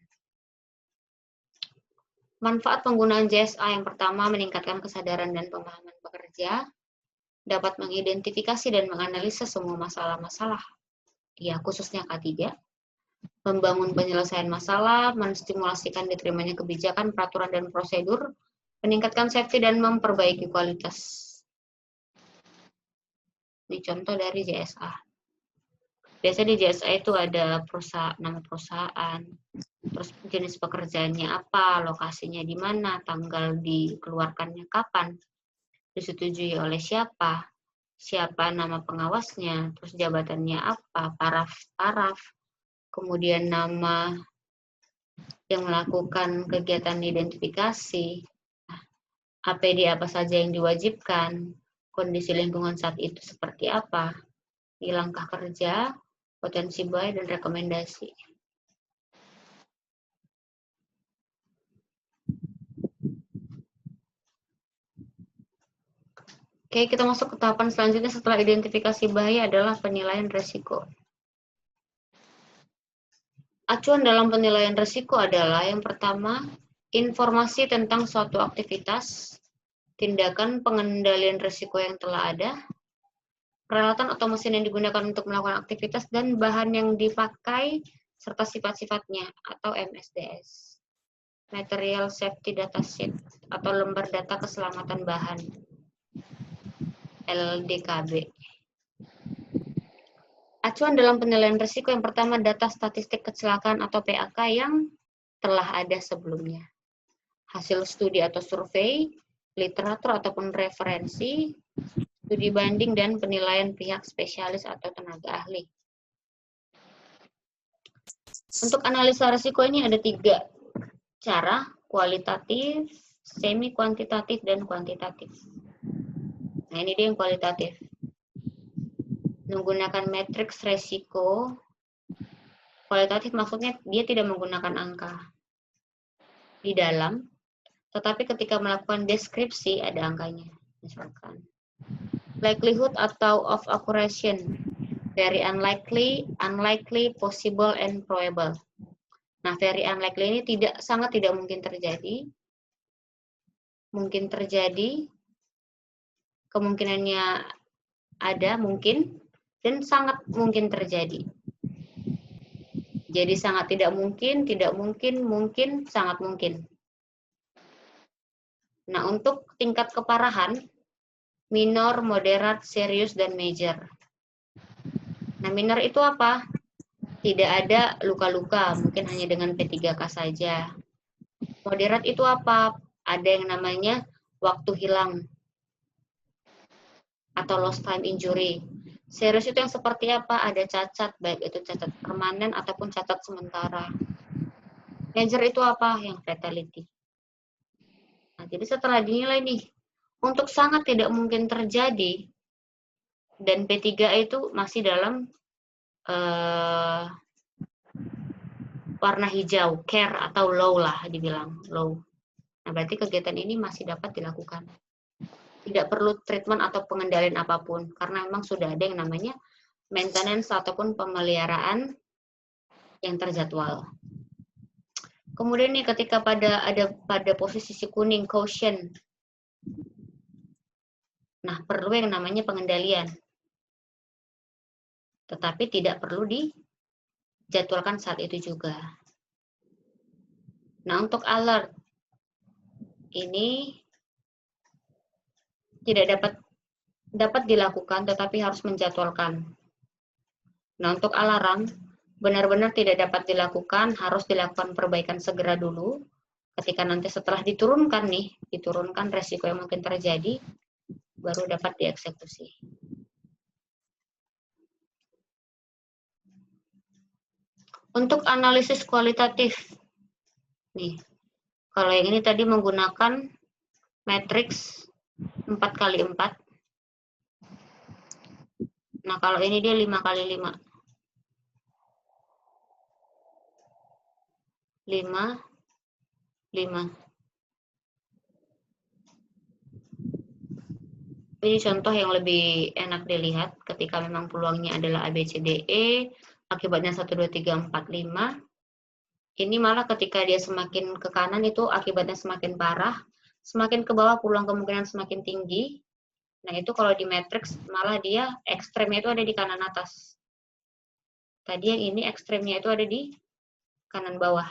Manfaat penggunaan JSA yang pertama, meningkatkan kesadaran dan pemahaman pekerja, dapat mengidentifikasi dan menganalisa semua masalah-masalah, ya khususnya K3, membangun penyelesaian masalah, menstimulasikan diterimanya kebijakan, peraturan, dan prosedur, meningkatkan safety, dan memperbaiki kualitas. Ini contoh dari JSA. Biasanya di JSA itu ada perusahaan, nama perusahaan, terus jenis pekerjaannya apa, lokasinya di mana, tanggal dikeluarkannya kapan, disetujui oleh siapa, siapa nama pengawasnya, terus jabatannya apa, paraf, kemudian nama yang melakukan kegiatan identifikasi, APD apa saja yang diwajibkan, kondisi lingkungan saat itu seperti apa, langkah kerja, potensi bahaya, dan rekomendasi. Oke, kita masuk ke tahapan selanjutnya setelah identifikasi bahaya adalah penilaian resiko. Acuan dalam penilaian resiko adalah yang pertama, informasi tentang suatu aktivitas, tindakan pengendalian resiko yang telah ada, peralatan atau mesin yang digunakan untuk melakukan aktivitas, dan bahan yang dipakai, serta sifat-sifatnya, atau MSDS. Material Safety Data Sheet, atau lembar data keselamatan bahan, LDKB. Acuan dalam penilaian risiko yang pertama, data statistik kecelakaan atau PAK yang telah ada sebelumnya. Hasil studi atau survei, literatur ataupun referensi, studi banding, dan penilaian pihak spesialis atau tenaga ahli. Untuk analisa risiko ini ada 3 cara, kualitatif, semi kuantitatif, dan kuantitatif. Nah, ini dia yang kualitatif. Menggunakan matriks resiko. Kualitatif maksudnya dia tidak menggunakan angka di dalam, tetapi ketika melakukan deskripsi ada angkanya. Misalkan likelihood atau of occurrence, very unlikely, unlikely, possible, and probable. Nah, very unlikely ini sangat tidak mungkin terjadi, mungkin terjadi, kemungkinannya ada, mungkin, dan sangat mungkin terjadi. Jadi sangat tidak mungkin, mungkin, sangat mungkin. Nah, untuk tingkat keparahan, minor, moderat, serius, dan major. Nah, minor itu apa? Tidak ada luka-luka, mungkin hanya dengan P3K saja. Moderat itu apa? Ada yang namanya waktu hilang atau lost time injury. Serius itu yang seperti apa? Ada cacat, baik itu cacat permanen ataupun cacat sementara. Major itu apa? Yang fatality. Nah, jadi setelah dinilai nih, untuk sangat tidak mungkin terjadi, dan P3 itu masih dalam warna hijau, care atau low lah dibilang, low. Nah, berarti kegiatan ini masih dapat dilakukan. Tidak perlu treatment atau pengendalian apapun, karena memang sudah ada yang namanya maintenance ataupun pemeliharaan yang terjadwal. Kemudian nih ketika pada posisi si kuning caution, nah perlu yang namanya pengendalian, tetapi tidak perlu dijadwalkan saat itu juga. Nah, untuk alert ini tidak dapat dilakukan, tetapi harus menjadwalkan. Nah, untuk alarm benar-benar tidak dapat dilakukan, harus dilakukan perbaikan segera dulu. Ketika nanti setelah diturunkan resiko yang mungkin terjadi, baru dapat dieksekusi. Untuk analisis kualitatif, nih, kalau yang ini tadi menggunakan matriks 4x4. Nah, kalau ini dia 5x5. 5, 5. Ini contoh yang lebih enak dilihat ketika memang peluangnya adalah ABCDE, akibatnya 1, 2, 3, 4, 5. Ini malah ketika dia semakin ke kanan itu akibatnya semakin parah, semakin ke bawah peluang kemungkinan semakin tinggi. Nah, itu kalau di matriks malah dia ekstremnya itu ada di kanan atas. Tadi yang ini ekstremnya itu ada di kanan bawah.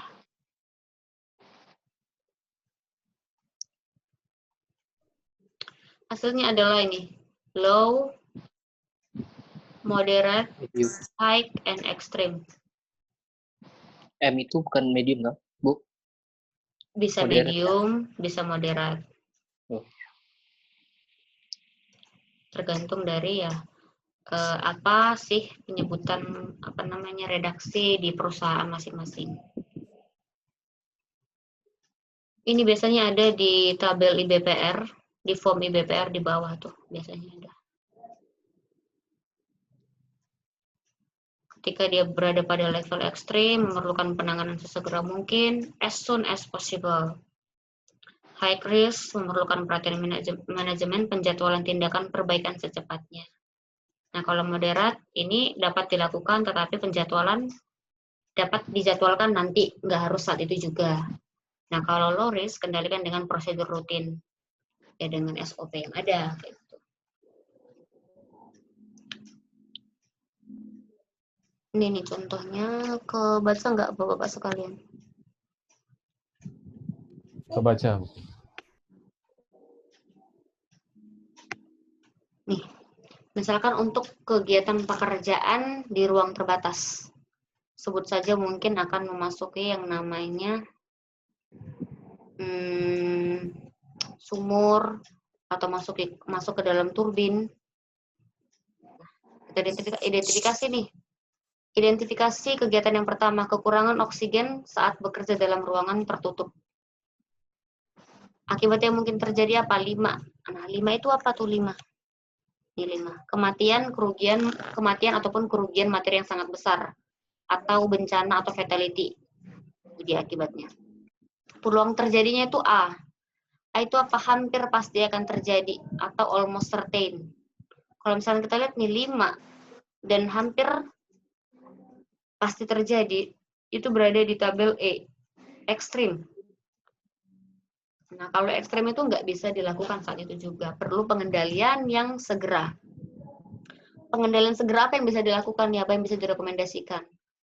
Hasilnya adalah ini, low, moderate, high, and extreme. M itu bukan medium kan, Bu? Bisa Moderate. medium, bisa moderat. Oh. Tergantung dari ya apa sih penyebutan redaksi di perusahaan masing-masing. Ini biasanya ada di tabel IBPR, di form IBPR di bawah tuh biasanya ada. Ketika dia berada pada level ekstrim, memerlukan penanganan sesegera mungkin, as soon as possible. High risk, memerlukan perhatian manajemen, penjadwalan tindakan, perbaikan secepatnya. Nah, kalau moderat, ini dapat dilakukan, tetapi penjadwalan dapat dijadwalkan nanti, nggak harus saat itu juga. Nah, kalau low risk, kendalikan dengan prosedur rutin, ya dengan SOP yang ada. Kayak gitu. Ini nih contohnya, kebaca nggak Bapak-Bapak sekalian? Kebaca. Nih, misalkan untuk kegiatan pekerjaan di ruang terbatas. Sebut saja mungkin akan memasuki yang namanya sumur atau masuk ke dalam turbin. Kita identifikasi nih. Identifikasi kegiatan yang pertama, kekurangan oksigen saat bekerja dalam ruangan tertutup. Akibatnya mungkin terjadi apa? 5. Nah, 5 itu apa tuh 5? Ini 5. Kematian ataupun kerugian materi yang sangat besar. Atau bencana atau fatality. Jadi akibatnya. Peluang terjadinya itu A. A itu apa? Hampir pasti akan terjadi. Atau almost certain. Kalau misalnya kita lihat nih 5. Dan hampir pasti terjadi, itu berada di tabel E, ekstrim. Nah, kalau ekstrim itu nggak bisa dilakukan saat itu juga. Perlu pengendalian yang segera. pengendalian segera apa yang bisa dilakukan, ya, apa yang bisa direkomendasikan?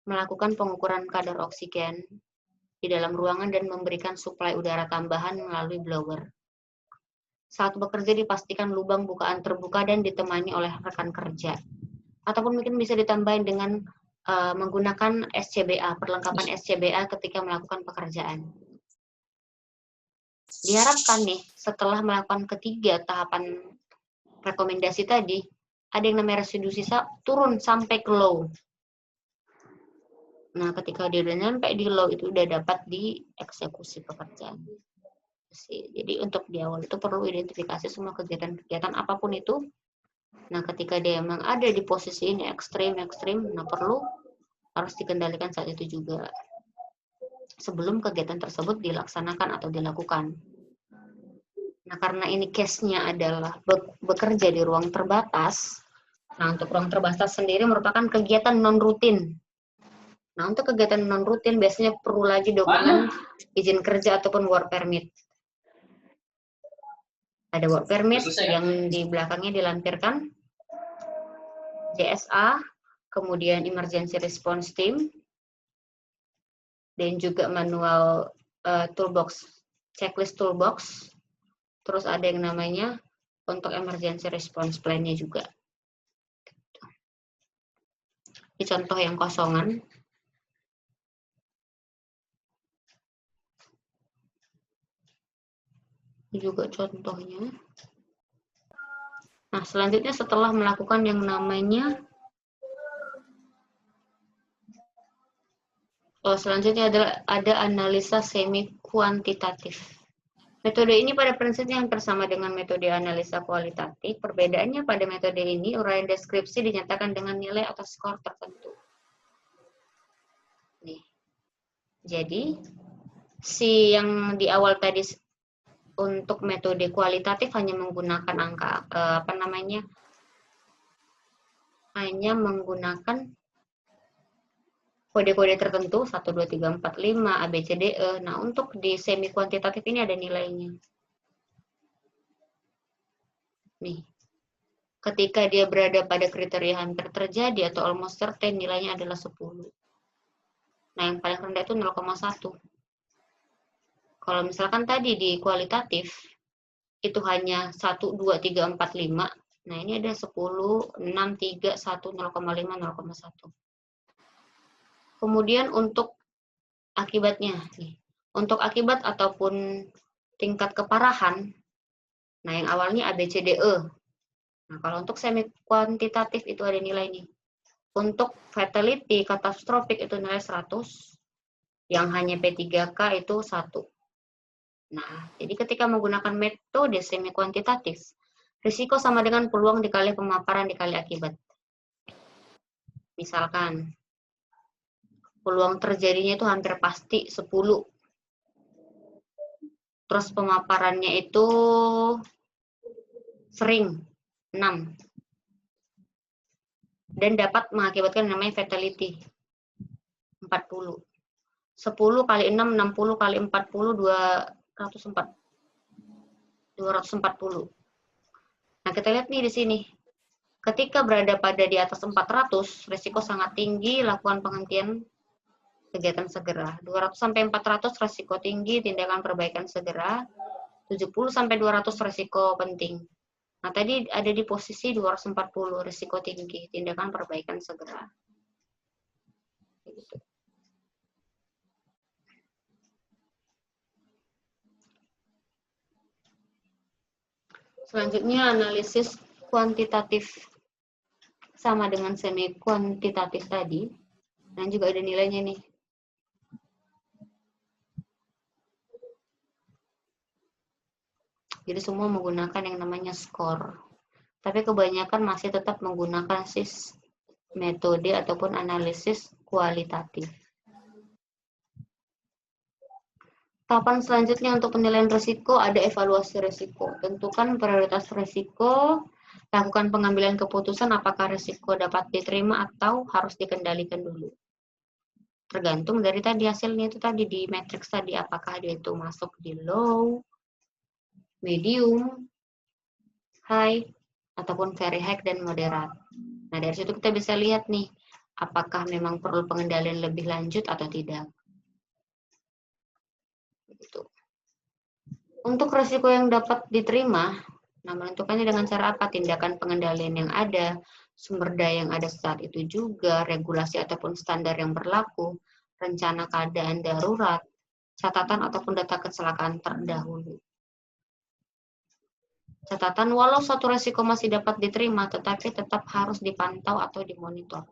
Melakukan pengukuran kadar oksigen di dalam ruangan dan memberikan suplai udara tambahan melalui blower. Saat bekerja dipastikan lubang bukaan terbuka dan ditemani oleh rekan kerja. Ataupun mungkin bisa ditambahin dengan menggunakan SCBA, perlengkapan SCBA ketika melakukan pekerjaan. Diharapkan nih, setelah melakukan ketiga tahapan rekomendasi tadi, ada yang namanya residu sisa turun sampai ke low. Nah, ketika dia udah nyampe di low, itu udah dapat dieksekusi pekerjaan. Jadi untuk di awal itu perlu identifikasi semua kegiatan-kegiatan apapun itu. Nah, ketika dia memang ada di posisi ini ekstrim, nah harus dikendalikan saat itu juga. Sebelum kegiatan tersebut dilaksanakan atau dilakukan. Nah, karena ini case-nya adalah bekerja di ruang terbatas. Nah, untuk ruang terbatas sendiri merupakan kegiatan non-rutin. Nah, untuk kegiatan non-rutin biasanya perlu lagi dokumen izin kerja ataupun work permit. Ada work permit yang di belakangnya dilampirkan JSA, kemudian Emergency Response Team, dan juga manual toolbox, checklist toolbox. Terus ada yang namanya untuk Emergency Response Plan-nya juga. Ini contoh yang kosongan. Ini juga contohnya. Nah, selanjutnya setelah melakukan yang namanya selanjutnya ada analisa semi kuantitatif. Metode ini pada prinsipnya hampir sama dengan metode analisa kualitatif. Perbedaannya pada metode ini uraian deskripsi dinyatakan dengan nilai atau skor tertentu. Nih. Jadi si yang di awal tadi untuk metode kualitatif hanya menggunakan angka hanya menggunakan kode-kode tertentu 1 2 3 4 5 A B C D E. Nah, untuk di semi kuantitatif ini ada nilainya. Nih. Ketika dia berada pada kriteria hampir terjadi atau almost certain, nilainya adalah 10. Nah, yang paling rendah itu 0,1. Kalau misalkan tadi di kualitatif itu hanya 1 2 3 4 5. Nah, ini ada 10, 6, 3, 1, 0,5, 0,1. Kemudian untuk akibatnya, nih. Untuk akibat ataupun tingkat keparahan, nah yang awalnya A, B, C, D, E. Nah, kalau untuk semi kuantitatif itu ada nilai nih. Untuk fatality, katastrofik itu nilai 100, yang hanya P3K itu 1. Nah, jadi ketika menggunakan metode semi kuantitatif, risiko sama dengan peluang dikali pemaparan dikali akibat. Misalkan, peluang terjadinya itu hampir pasti 10. Terus pemaparannya itu sering, 6. Dan dapat mengakibatkan yang namanya fatality, 40. 10 kali 6, 60 kali 40, 240. Nah, kita lihat nih di sini. Ketika berada pada di atas 400, risiko sangat tinggi, lakukan penghentian kegiatan segera. 200 sampai 400 risiko tinggi, tindakan perbaikan segera. 70 sampai 200 risiko penting. Nah, tadi ada di posisi 240 risiko tinggi, tindakan perbaikan segera. Gitu. Selanjutnya analisis kuantitatif sama dengan semi kuantitatif tadi, dan juga ada nilainya nih. Jadi semua menggunakan yang namanya skor. Tapi kebanyakan masih tetap menggunakan metode ataupun analisis kualitatif. Tahapan selanjutnya untuk penilaian risiko ada evaluasi risiko. Tentukan prioritas risiko, lakukan pengambilan keputusan apakah risiko dapat diterima atau harus dikendalikan dulu. Tergantung dari tadi hasilnya itu tadi di matriks tadi, apakah dia itu masuk di low, medium, high, ataupun very high dan moderate. Nah, dari situ kita bisa lihat nih, apakah memang perlu pengendalian lebih lanjut atau tidak. Begitu. Untuk risiko yang dapat diterima, nah menentukannya dengan cara apa? Tindakan pengendalian yang ada, sumber daya yang ada saat itu juga, regulasi ataupun standar yang berlaku, rencana keadaan darurat, catatan ataupun data kecelakaan terdahulu. Catatan, walau suatu risiko masih dapat diterima, tetapi tetap harus dipantau atau dimonitor.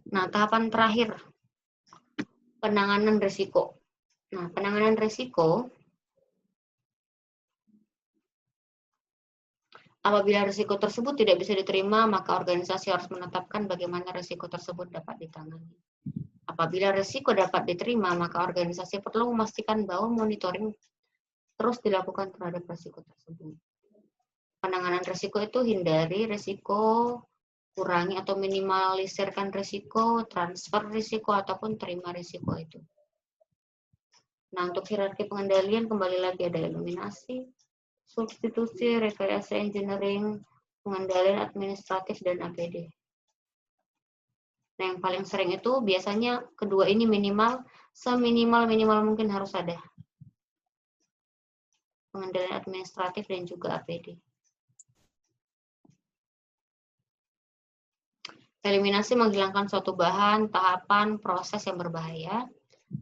Nah, tahapan terakhir, penanganan risiko. Nah, penanganan risiko, apabila risiko tersebut tidak bisa diterima, maka organisasi harus menetapkan bagaimana risiko tersebut dapat ditangani. Apabila risiko dapat diterima, maka organisasi perlu memastikan bahwa monitoring terus dilakukan terhadap risiko tersebut. Penanganan risiko itu hindari risiko, kurangi atau minimalisirkan risiko, transfer risiko, ataupun terima risiko itu. Nah, untuk hierarki pengendalian, kembali lagi ada eliminasi, substitusi, rekayasa engineering, pengendalian administratif, dan APD. Nah, yang paling sering itu biasanya kedua ini minimal, seminimal-minimal mungkin harus ada. Pengendalian administratif dan juga APD. Eliminasi menghilangkan suatu bahan, tahapan, proses yang berbahaya.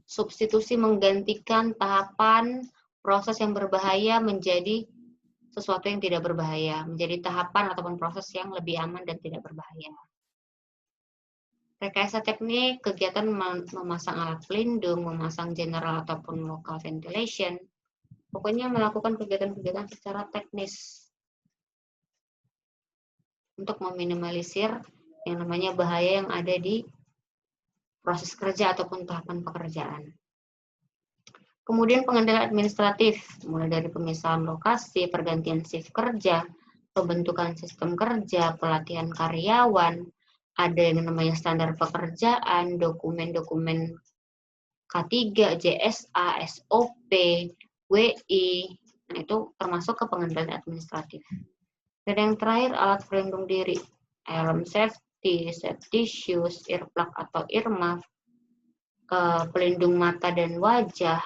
Substitusi menggantikan tahapan, proses yang berbahaya menjadi sesuatu yang tidak berbahaya, menjadi tahapan ataupun proses yang lebih aman dan tidak berbahaya. Rekayasa teknik, kegiatan memasang alat pelindung, memasang general ataupun local ventilation. Pokoknya melakukan kegiatan-kegiatan secara teknis untuk meminimalisir yang namanya bahaya yang ada di proses kerja ataupun tahapan pekerjaan. Kemudian pengendalian administratif, mulai dari pemisahan lokasi, pergantian shift kerja, pembentukan sistem kerja, pelatihan karyawan, ada yang namanya standar pekerjaan, dokumen-dokumen K3, JSA, SOP, WI, nah itu termasuk ke pengendalian administratif. Dan yang terakhir, alat pelindung diri, helm safety, safety shoes, earplug atau earmuff, pelindung mata dan wajah,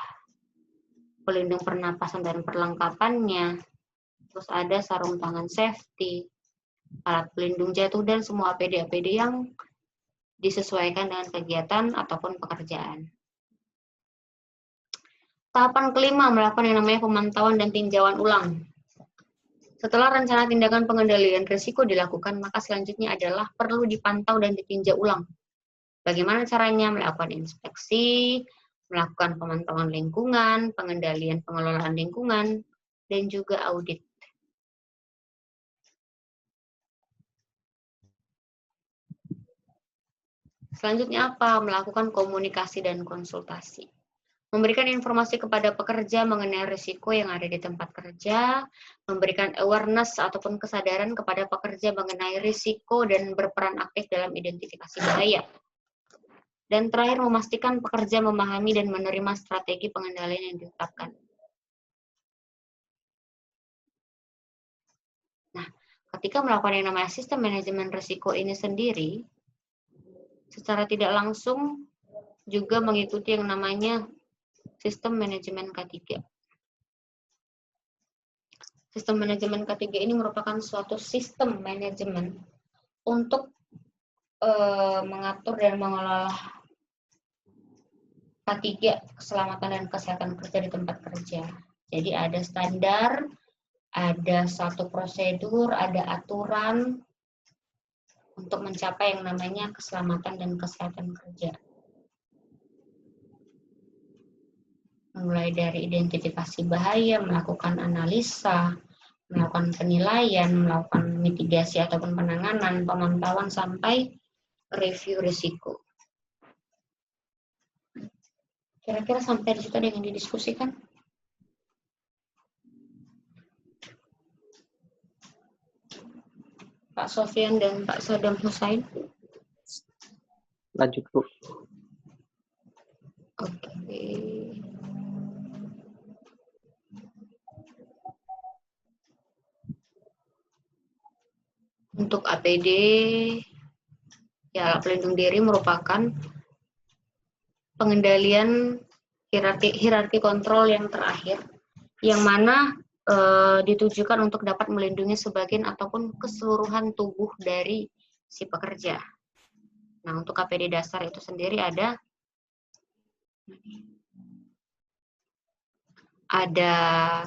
pelindung pernapasan dan perlengkapannya, terus ada sarung tangan safety, alat pelindung jatuh, dan semua APD-APD yang disesuaikan dengan kegiatan ataupun pekerjaan. Tahapan kelima, melakukan yang namanya pemantauan dan tinjauan ulang. Setelah rencana tindakan pengendalian risiko dilakukan, maka selanjutnya adalah perlu dipantau dan ditinjau ulang. Bagaimana caranya? Melakukan inspeksi, melakukan pemantauan lingkungan, pengendalian pengelolaan lingkungan, dan juga audit. Selanjutnya apa? Melakukan komunikasi dan konsultasi. Memberikan informasi kepada pekerja mengenai risiko yang ada di tempat kerja, memberikan awareness ataupun kesadaran kepada pekerja mengenai risiko dan berperan aktif dalam identifikasi bahaya. Dan terakhir, memastikan pekerja memahami dan menerima strategi pengendalian yang ditetapkan. Nah, ketika melakukan yang namanya sistem manajemen risiko ini sendiri, secara tidak langsung juga mengikuti yang namanya sistem manajemen K3. Sistem manajemen K3 ini merupakan suatu sistem manajemen untuk mengatur dan mengelola K3, keselamatan dan kesehatan kerja di tempat kerja. Jadi ada standar, ada satu prosedur, ada aturan untuk mencapai yang namanya keselamatan dan kesehatan kerja. Mulai dari identifikasi bahaya, melakukan analisa, melakukan penilaian, melakukan mitigasi ataupun penanganan, pemantauan, sampai review risiko. Kira-kira sampai di situ ada yang didiskusikan? Pak Sofyan dan Pak Saddam Hussein. Lanjut, Bu. Untuk APD, ya alat pelindung diri merupakan pengendalian hierarki kontrol yang terakhir, yang mana ditujukan untuk dapat melindungi sebagian ataupun keseluruhan tubuh dari si pekerja. Nah, untuk APD dasar itu sendiri ada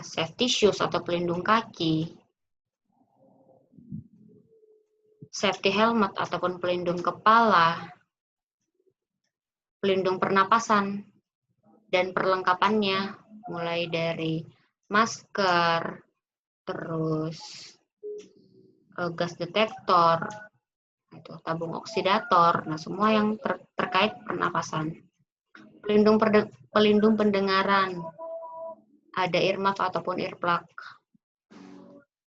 safety shoes atau pelindung kaki, safety helmet ataupun pelindung kepala, pelindung pernapasan, dan perlengkapannya mulai dari masker, terus gas detektor, itu tabung oksidator, nah semua yang terkait pernapasan. Pelindung pendengaran, ada earmuff ataupun earplug.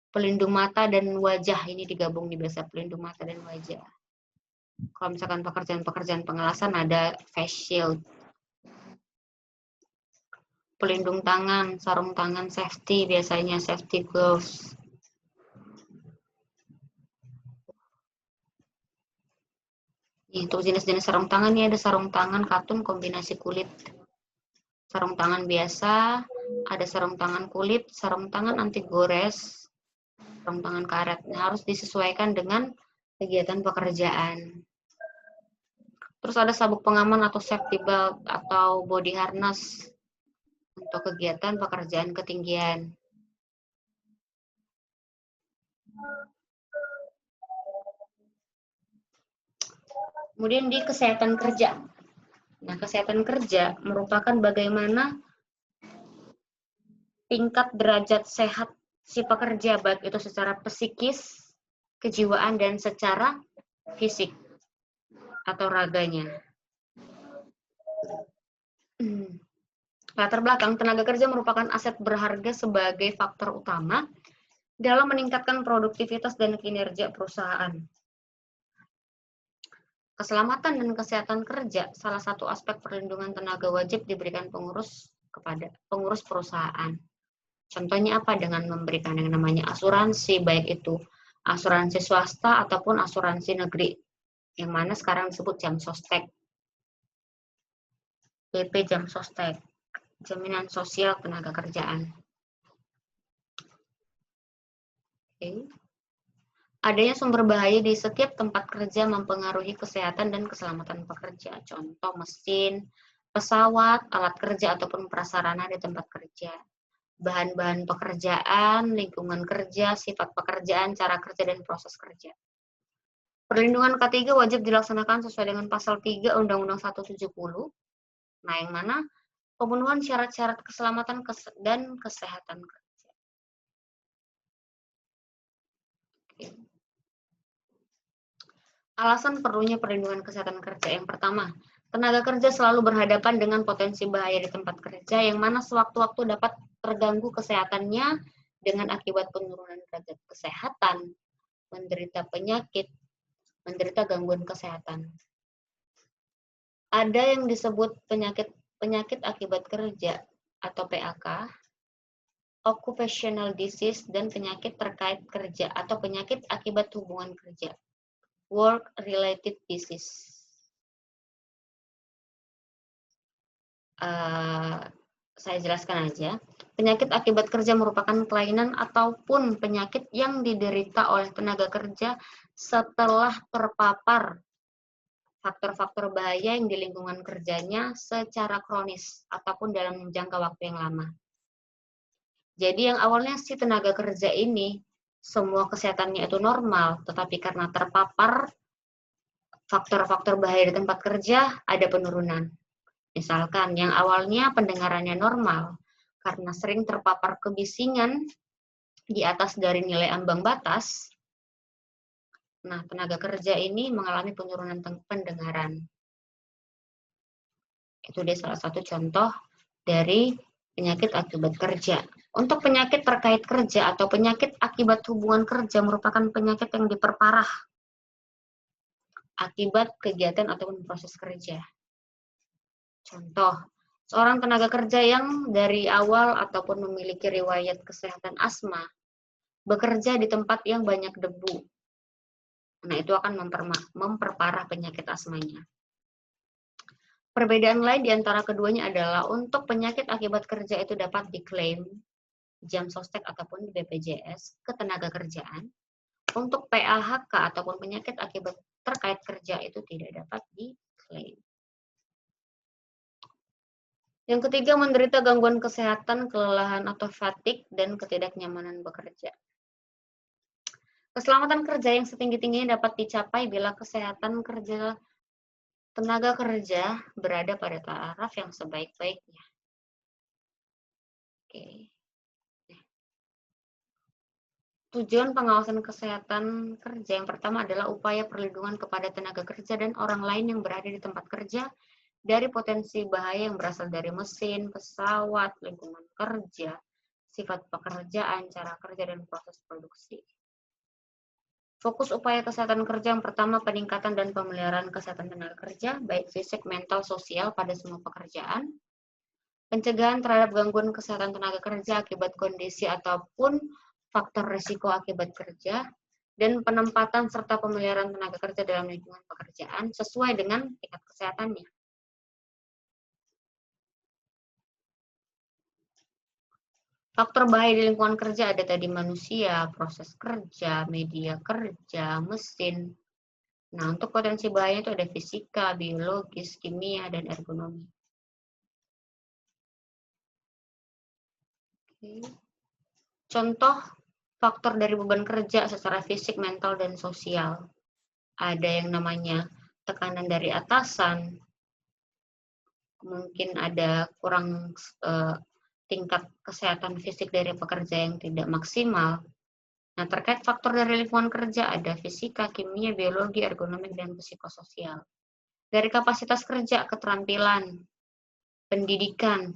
Pelindung mata dan wajah, ini digabung di bahasa pelindung mata dan wajah. Kalau misalkan pekerjaan-pekerjaan pengelasan ada face shield. Pelindung tangan, sarung tangan safety, biasanya safety gloves. Untuk jenis-jenis sarung tangan ini ada sarung tangan katun kombinasi kulit. Sarung tangan biasa, ada sarung tangan kulit, sarung tangan anti gores, sarung tangan karet. Nah, harus disesuaikan dengan kegiatan pekerjaan. Terus ada sabuk pengaman atau safety belt atau body harness untuk kegiatan pekerjaan ketinggian. Kemudian di kesehatan kerja. Nah, kesehatan kerja merupakan bagaimana tingkat derajat sehat si pekerja, baik itu secara psikis, kejiwaan, dan secara fisik atau raganya. Latar belakang, tenaga kerja merupakan aset berharga sebagai faktor utama dalam meningkatkan produktivitas dan kinerja perusahaan. Keselamatan dan kesehatan kerja, salah satu aspek perlindungan tenaga wajib diberikan pengurus kepada pengurus perusahaan. Contohnya apa? Dengan memberikan yang namanya asuransi, baik itu asuransi swasta ataupun asuransi negeri, yang mana sekarang disebut Jamsostek. BP Jamsostek, jaminan sosial tenaga kerjaan. Okay. Adanya sumber bahaya di setiap tempat kerja mempengaruhi kesehatan dan keselamatan pekerja. Contoh mesin, pesawat, alat kerja ataupun prasarana di tempat kerja. Bahan-bahan pekerjaan, lingkungan kerja, sifat pekerjaan, cara kerja, dan proses kerja. Perlindungan K3 wajib dilaksanakan sesuai dengan pasal 3 Undang-Undang 170. Nah, yang mana pemenuhan syarat-syarat keselamatan dan kesehatan kerja. Alasan perlunya perlindungan kesehatan kerja. Yang pertama, tenaga kerja selalu berhadapan dengan potensi bahaya di tempat kerja yang mana sewaktu-waktu dapat terganggu kesehatannya dengan akibat penurunan derajat kesehatan, menderita penyakit, menderita gangguan kesehatan. Ada yang disebut penyakit akibat kerja atau PAK, occupational disease, dan penyakit terkait kerja atau penyakit akibat hubungan kerja. Work-related disease. Saya jelaskan aja. Penyakit akibat kerja merupakan kelainan ataupun penyakit yang diderita oleh tenaga kerja setelah terpapar faktor-faktor bahaya yang di lingkungan kerjanya secara kronis ataupun dalam jangka waktu yang lama. Jadi yang awalnya si tenaga kerja ini semua kesehatannya itu normal, tetapi karena terpapar faktor-faktor bahaya di tempat kerja, ada penurunan. Misalkan yang awalnya pendengarannya normal, karena sering terpapar kebisingan di atas dari nilai ambang batas, nah tenaga kerja ini mengalami penurunan pendengaran. Itu dia salah satu contoh dari penyakit akibat kerja. Untuk penyakit terkait kerja atau penyakit akibat hubungan kerja merupakan penyakit yang diperparah akibat kegiatan ataupun proses kerja. Contoh, seorang tenaga kerja yang dari awal ataupun memiliki riwayat kesehatan asma, bekerja di tempat yang banyak debu, Nah, itu akan memperparah penyakit asmanya. Perbedaan lain di antara keduanya adalah untuk penyakit akibat kerja itu dapat diklaim jam sostek ataupun BPJS ketenagakerjaan. Untuk PLHK ataupun penyakit akibat terkait kerja itu tidak dapat diklaim. Yang ketiga, menderita gangguan kesehatan, kelelahan atau fatigue, dan ketidaknyamanan bekerja. Keselamatan kerja yang setinggi-tingginya dapat dicapai bila kesehatan kerja tenaga kerja berada pada taraf yang sebaik-baiknya. Oke. Tujuan pengawasan kesehatan kerja yang pertama adalah upaya perlindungan kepada tenaga kerja dan orang lain yang berada di tempat kerja dari potensi bahaya yang berasal dari mesin, pesawat, lingkungan kerja, sifat pekerjaan, cara kerja, dan proses produksi. Fokus upaya kesehatan kerja yang pertama, peningkatan dan pemeliharaan kesehatan tenaga kerja, baik fisik, mental, sosial pada semua pekerjaan. Pencegahan terhadap gangguan kesehatan tenaga kerja akibat kondisi ataupun faktor risiko akibat kerja, dan penempatan serta pemeliharaan tenaga kerja dalam lingkungan pekerjaan sesuai dengan tingkat kesehatannya. Faktor bahaya di lingkungan kerja ada tadi manusia, proses kerja, media kerja, mesin. Nah, untuk potensi bahaya itu ada fisika, biologis, kimia, dan ergonomi. Contoh faktor dari beban kerja secara fisik, mental, dan sosial. Ada yang namanya tekanan dari atasan, mungkin ada kurang tingkat kesehatan fisik dari pekerja yang tidak maksimal. Nah, terkait faktor dari lingkungan kerja ada fisika, kimia, biologi, ergonomi, dan psikososial. Dari kapasitas kerja, keterampilan, pendidikan,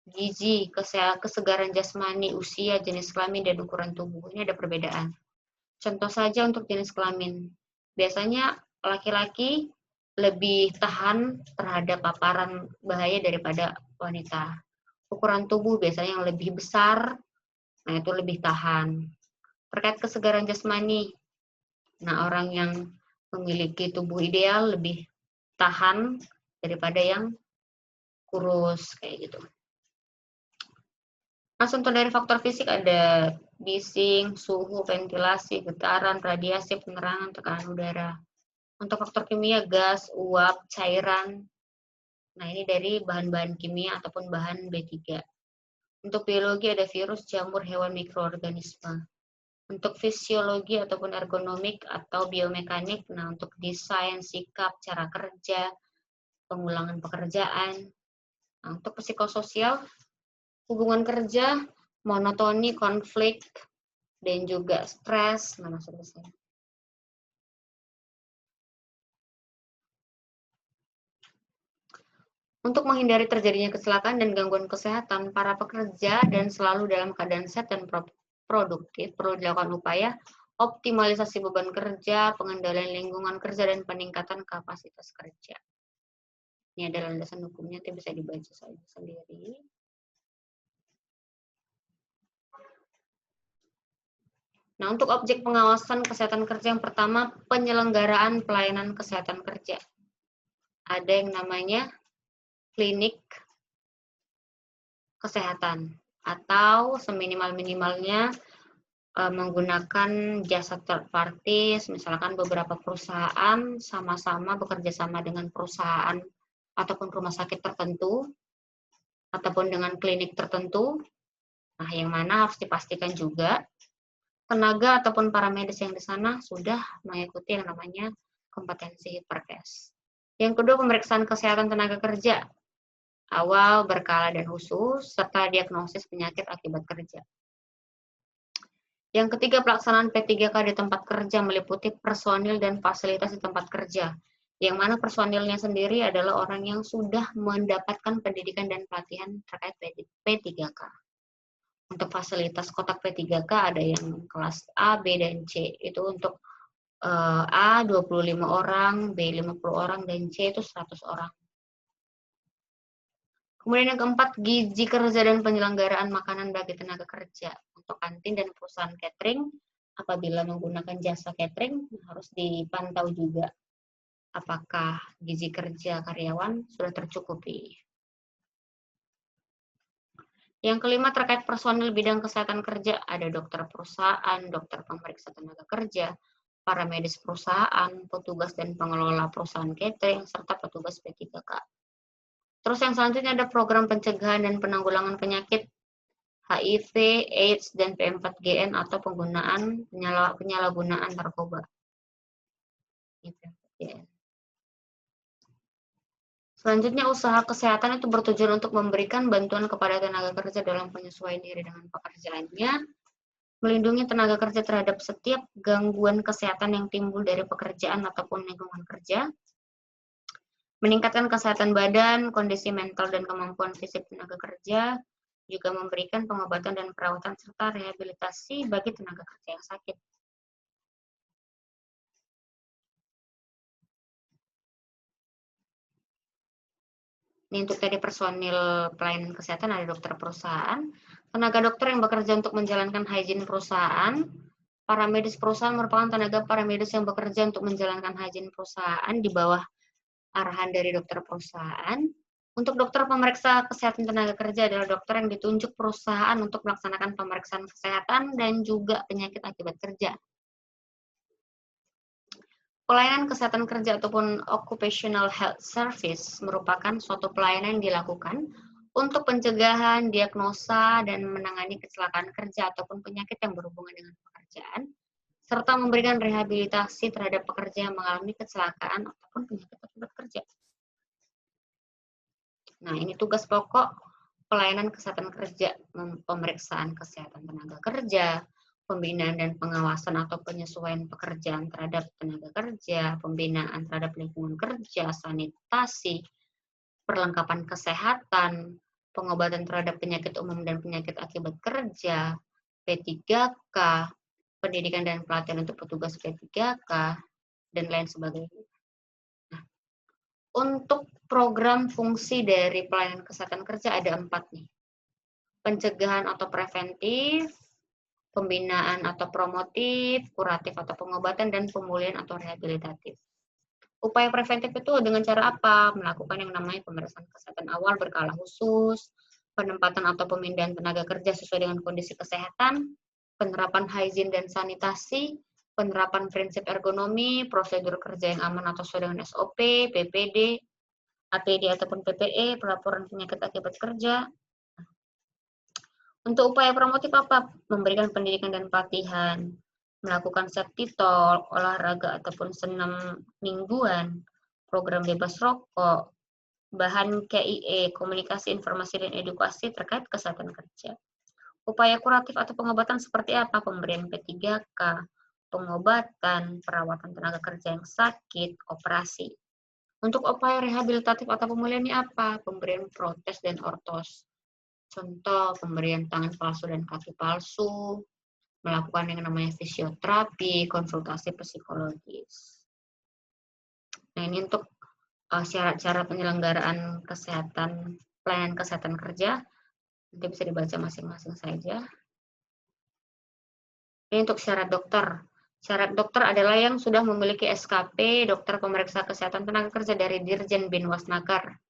gizi, kesegaran jasmani, usia, jenis kelamin, dan ukuran tubuh. Ini ada perbedaan. Contoh saja untuk jenis kelamin. Biasanya laki-laki lebih tahan terhadap paparan bahaya daripada wanita. Ukuran tubuh biasanya yang lebih besar, nah itu lebih tahan. Terkait kesegaran jasmani, nah orang yang memiliki tubuh ideal lebih tahan daripada yang kurus, kayak gitu. Nah, contoh dari faktor fisik ada bising, suhu, ventilasi, getaran, radiasi, penerangan, tekanan udara. Untuk faktor kimia, gas, uap, cairan. Nah, ini dari bahan-bahan kimia ataupun bahan B3. Untuk biologi ada virus, jamur, hewan, mikroorganisme. Untuk fisiologi ataupun ergonomik atau biomekanik, nah untuk desain, sikap, cara kerja, pengulangan pekerjaan. Nah, untuk psikososial, hubungan kerja, monotoni, konflik, dan juga stres. Nah, masuk ke sini. Untuk menghindari terjadinya kecelakaan dan gangguan kesehatan, para pekerja dan selalu dalam keadaan sehat dan produktif perlu dilakukan upaya optimalisasi beban kerja, pengendalian lingkungan kerja, dan peningkatan kapasitas kerja. Ini adalah landasan hukumnya, nanti bisa dibaca saja sendiri. Nah, untuk objek pengawasan kesehatan kerja yang pertama, penyelenggaraan pelayanan kesehatan kerja. Ada yang namanya klinik kesehatan atau seminimal-minimalnya menggunakan jasa third parties, misalkan beberapa perusahaan sama-sama bekerja sama dengan perusahaan ataupun rumah sakit tertentu ataupun dengan klinik tertentu. Nah, yang mana harus dipastikan juga tenaga ataupun para medis yang di sana sudah mengikuti yang namanya kompetensi HIPERKES. Yang kedua, pemeriksaan kesehatan tenaga kerja awal, berkala, dan khusus, serta diagnosis penyakit akibat kerja. Yang ketiga, pelaksanaan P3K di tempat kerja meliputi personil dan fasilitas di tempat kerja, yang mana personilnya sendiri adalah orang yang sudah mendapatkan pendidikan dan pelatihan terkait P3K. Untuk fasilitas kotak P3K ada yang kelas A, B, dan C. Itu untuk A 25 orang, B 50 orang, dan C itu 100 orang. Kemudian yang keempat, gizi kerja dan penyelenggaraan makanan bagi tenaga kerja. Untuk kantin dan perusahaan catering apabila menggunakan jasa catering harus dipantau juga apakah gizi kerja karyawan sudah tercukupi. Yang kelima terkait personil bidang kesehatan kerja, ada dokter perusahaan, dokter pemeriksa tenaga kerja, para medis perusahaan, petugas dan pengelola perusahaan catering, serta petugas P3K. Terus yang selanjutnya ada program pencegahan dan penanggulangan penyakit HIV, AIDS, dan P4GN atau penyalahgunaan narkoba. Selanjutnya, usaha kesehatan itu bertujuan untuk memberikan bantuan kepada tenaga kerja dalam penyesuaian diri dengan pekerjaannya, melindungi tenaga kerja terhadap setiap gangguan kesehatan yang timbul dari pekerjaan ataupun lingkungan kerja, meningkatkan kesehatan badan, kondisi mental dan kemampuan fisik tenaga kerja, juga memberikan pengobatan dan perawatan serta rehabilitasi bagi tenaga kerja yang sakit. Ini untuk tadi personil pelayanan kesehatan ada dokter perusahaan, tenaga dokter yang bekerja untuk menjalankan hygiene perusahaan, para medis perusahaan merupakan tenaga paramedis yang bekerja untuk menjalankan hygiene perusahaan di bawah arahan dari dokter perusahaan. Untuk dokter pemeriksa kesehatan tenaga kerja adalah dokter yang ditunjuk perusahaan untuk melaksanakan pemeriksaan kesehatan dan juga penyakit akibat kerja. Pelayanan kesehatan kerja ataupun occupational health service merupakan suatu pelayanan yang dilakukan untuk pencegahan, diagnosa, dan menangani kecelakaan kerja ataupun penyakit yang berhubungan dengan pekerjaan, serta memberikan rehabilitasi terhadap pekerja yang mengalami kecelakaan ataupun penyakit akibat kerja. Nah, ini tugas pokok pelayanan kesehatan kerja, pemeriksaan kesehatan tenaga kerja, pembinaan dan pengawasan atau penyesuaian pekerjaan terhadap tenaga kerja, pembinaan terhadap lingkungan kerja, sanitasi, perlengkapan kesehatan, pengobatan terhadap penyakit umum dan penyakit akibat kerja, P3K, pendidikan dan pelatihan untuk petugas P3K, dan lain sebagainya. Nah, untuk program fungsi dari pelayanan kesehatan kerja ada 4 nih. Pencegahan atau preventif, pembinaan atau promotif, kuratif atau pengobatan, dan pemulihan atau rehabilitatif. Upaya preventif itu dengan cara apa? Melakukan yang namanya pemeriksaan kesehatan awal berkala khusus, penempatan atau pemindahan tenaga kerja sesuai dengan kondisi kesehatan, penerapan hygiene dan sanitasi, penerapan prinsip ergonomi, prosedur kerja yang aman atau sesuai dengan SOP, PPD, APD ataupun PPE, pelaporan penyakit akibat kerja. Untuk upaya promotif apa? Memberikan pendidikan dan pelatihan, melakukan safety talk, olahraga ataupun senam mingguan, program bebas rokok, bahan KIE, komunikasi, informasi, dan edukasi terkait kesehatan kerja. Upaya kuratif atau pengobatan seperti apa? Pemberian P3K, pengobatan, perawatan tenaga kerja yang sakit, operasi. Untuk upaya rehabilitatif atau pemulihan ini apa? Pemberian protes dan ortos. Contoh, pemberian tangan palsu dan kaki palsu, melakukan yang namanya fisioterapi, konsultasi psikologis. Nah, ini untuk syarat-syarat penyelenggaraan kesehatan, pelayanan kesehatan kerja. Nanti bisa dibaca masing-masing saja. Ini untuk syarat dokter. Syarat dokter adalah yang sudah memiliki SKP, dokter pemeriksa kesehatan tenaga kerja dari Dirjen Binwasnaker.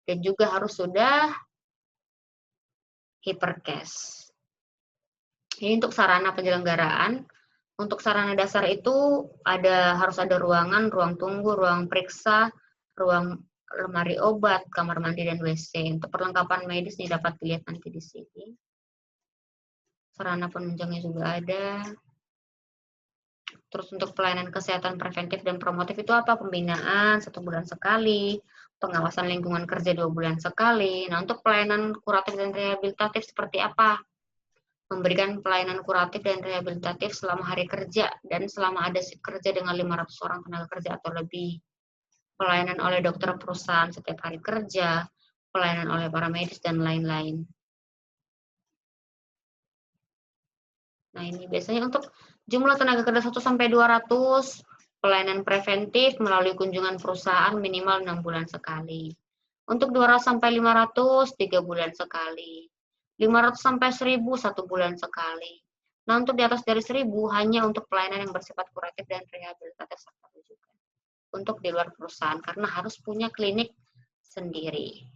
Dan juga harus sudah Hiperkes. Ini untuk sarana penyelenggaraan. Untuk sarana dasar itu harus ada ruangan, ruang tunggu, ruang periksa, ruang lemari obat, kamar mandi, dan WC. Untuk perlengkapan medis ini dapat dilihat nanti di sini. Sarana penunjangnya juga ada. Terus untuk pelayanan kesehatan preventif dan promotif itu apa? Pembinaan 1 bulan sekali, pengawasan lingkungan kerja 2 bulan sekali. Nah, untuk pelayanan kuratif dan rehabilitatif seperti apa? Memberikan pelayanan kuratif dan rehabilitatif selama hari kerja dan selama ada shift kerja dengan 500 orang tenaga kerja atau lebih. Pelayanan oleh dokter perusahaan setiap hari kerja, pelayanan oleh para medis, dan lain-lain. Nah, ini biasanya untuk jumlah tenaga kerja 1-200, pelayanan preventif melalui kunjungan perusahaan minimal 6 bulan sekali. Untuk 200-500, 3 bulan sekali. 500-1000, 1 bulan sekali. Nah, untuk di atas dari 1.000 hanya untuk pelayanan yang bersifat kuratif dan rehabilitatif serta rujukan. Untuk di luar perusahaan, karena harus punya klinik sendiri.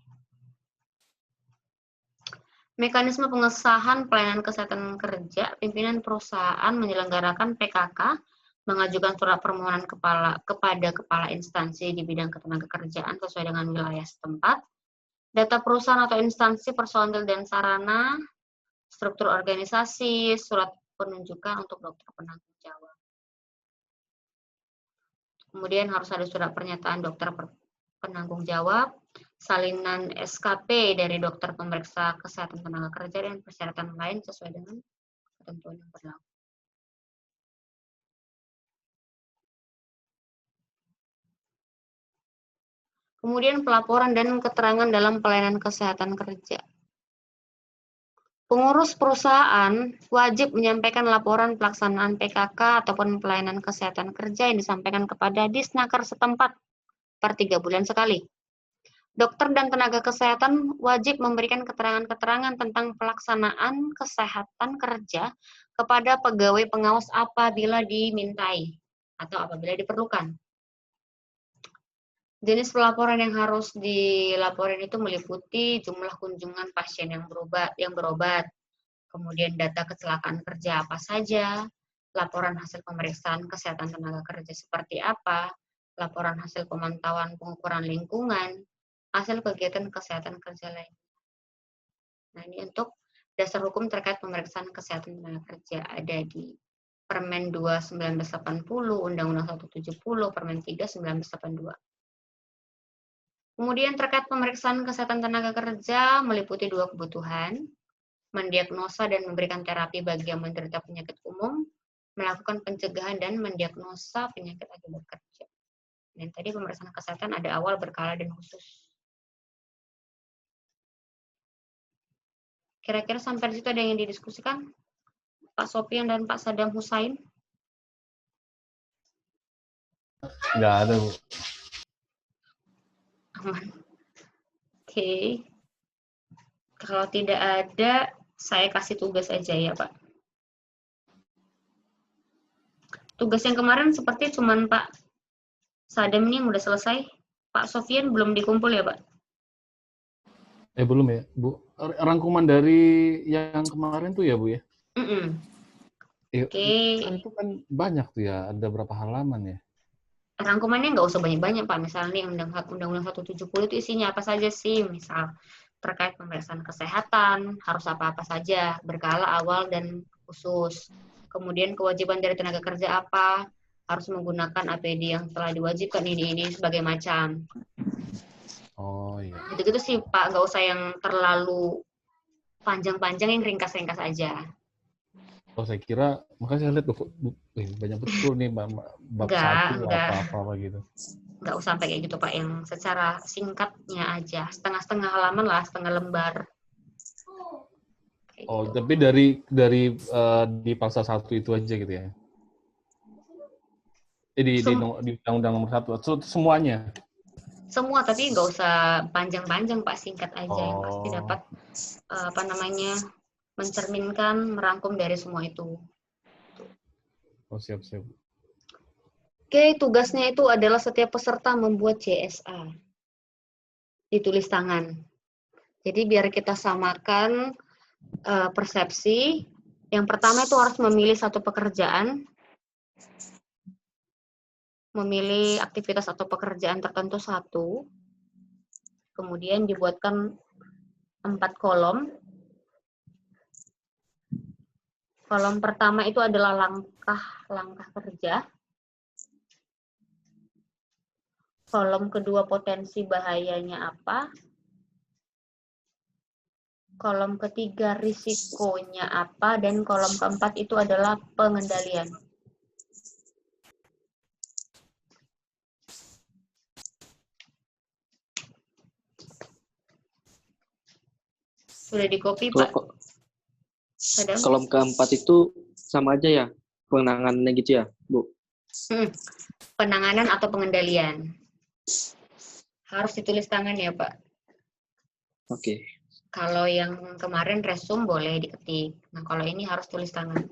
Mekanisme pengesahan pelayanan kesehatan kerja, pimpinan perusahaan menyelenggarakan PKK, mengajukan surat permohonan kepada kepala instansi di bidang ketenagakerjaan sesuai dengan wilayah setempat, data perusahaan atau instansi, personil dan sarana, struktur organisasi, surat penunjukan untuk dokter penanggung jawab. Kemudian harus ada surat pernyataan dokter penanggung jawab, salinan SKP dari dokter pemeriksa kesehatan tenaga kerja, dan persyaratan lain sesuai dengan ketentuan yang berlaku. Kemudian pelaporan dan keterangan dalam pelayanan kesehatan kerja. Pengurus perusahaan wajib menyampaikan laporan pelaksanaan PKK ataupun pelayanan kesehatan kerja yang disampaikan kepada Disnaker setempat per 3 bulan sekali. Dokter dan tenaga kesehatan wajib memberikan keterangan-keterangan tentang pelaksanaan kesehatan kerja kepada pegawai pengawas apabila dimintai atau apabila diperlukan. Jenis pelaporan yang harus dilaporin itu meliputi jumlah kunjungan pasien yang berobat, kemudian data kecelakaan kerja apa saja, laporan hasil pemeriksaan kesehatan tenaga kerja seperti apa, laporan hasil pemantauan pengukuran lingkungan, hasil kegiatan kesehatan kerja lain. Nah, ini untuk dasar hukum terkait pemeriksaan kesehatan tenaga kerja ada di Permen 2 1980, Undang-Undang 170, Permen 3 1982. Kemudian terkait pemeriksaan kesehatan tenaga kerja meliputi 2 kebutuhan, mendiagnosa dan memberikan terapi bagi yang menderita penyakit umum, melakukan pencegahan dan mendiagnosa penyakit akibat kerja. Dan tadi pemeriksaan kesehatan ada awal, berkala, dan khusus. Kira-kira sampai di situ ada yang didiskusikan? Pak Sofian dan Pak Saddam Hussein? Nggak ada, Bu. Aman. Oke. Kalau tidak ada, saya kasih tugas aja ya, Pak. Tugas yang kemarin seperti cuman Pak Saddam ini yang udah selesai. Pak Sofian belum dikumpul ya, Pak? Belum ya, Bu. Rangkuman dari yang kemarin tuh ya, Bu ya? Oke. Kan itu kan banyak tuh ya, ada berapa halaman ya? Rangkumannya nggak usah banyak-banyak, Pak. Misalnya Undang-Undang 170 itu isinya apa saja sih? Misal terkait pemeriksaan kesehatan, harus apa-apa saja, berkala, awal, dan khusus. Kemudian kewajiban dari tenaga kerja apa? Harus menggunakan APD yang telah diwajibkan ini sebagai macam. Oh iya. Gitu-gitu sih, Pak. Nggak usah yang terlalu panjang-panjang, yang ringkas-ringkas aja. Oh, saya kira, makanya saya lihat banyak betul nih bab 1 apa-apa gitu. Nggak usah sampai kayak gitu, Pak. Yang secara singkatnya aja. Setengah-setengah halaman lah, setengah lembar. Oh, tapi dari di pasal 1 itu aja gitu ya? Di Undang-Undang nomor 1, semuanya? Semua, tapi nggak usah panjang-panjang, Pak. Singkat aja, yang pasti dapat mencerminkan, merangkum dari semua itu. Oh, siap-siap. Oke, tugasnya itu adalah setiap peserta membuat JSA. Ditulis tangan. Jadi biar kita samakan persepsi. Yang pertama itu harus memilih satu pekerjaan, memilih aktivitas atau pekerjaan tertentu satu, kemudian dibuatkan 4 kolom. Kolom pertama itu adalah langkah kerja. Kolom kedua potensi bahayanya apa. Kolom ketiga risikonya apa, dan kolom keempat itu adalah pengendalian. Sudah di-copy, Pak? Kolom keempat itu sama aja ya, penanganannya gitu ya, Bu? Penanganan atau pengendalian. Harus ditulis tangan ya, Pak? Oke. Kalau yang kemarin resume boleh diketik. Nah, kalau ini harus tulis tangan.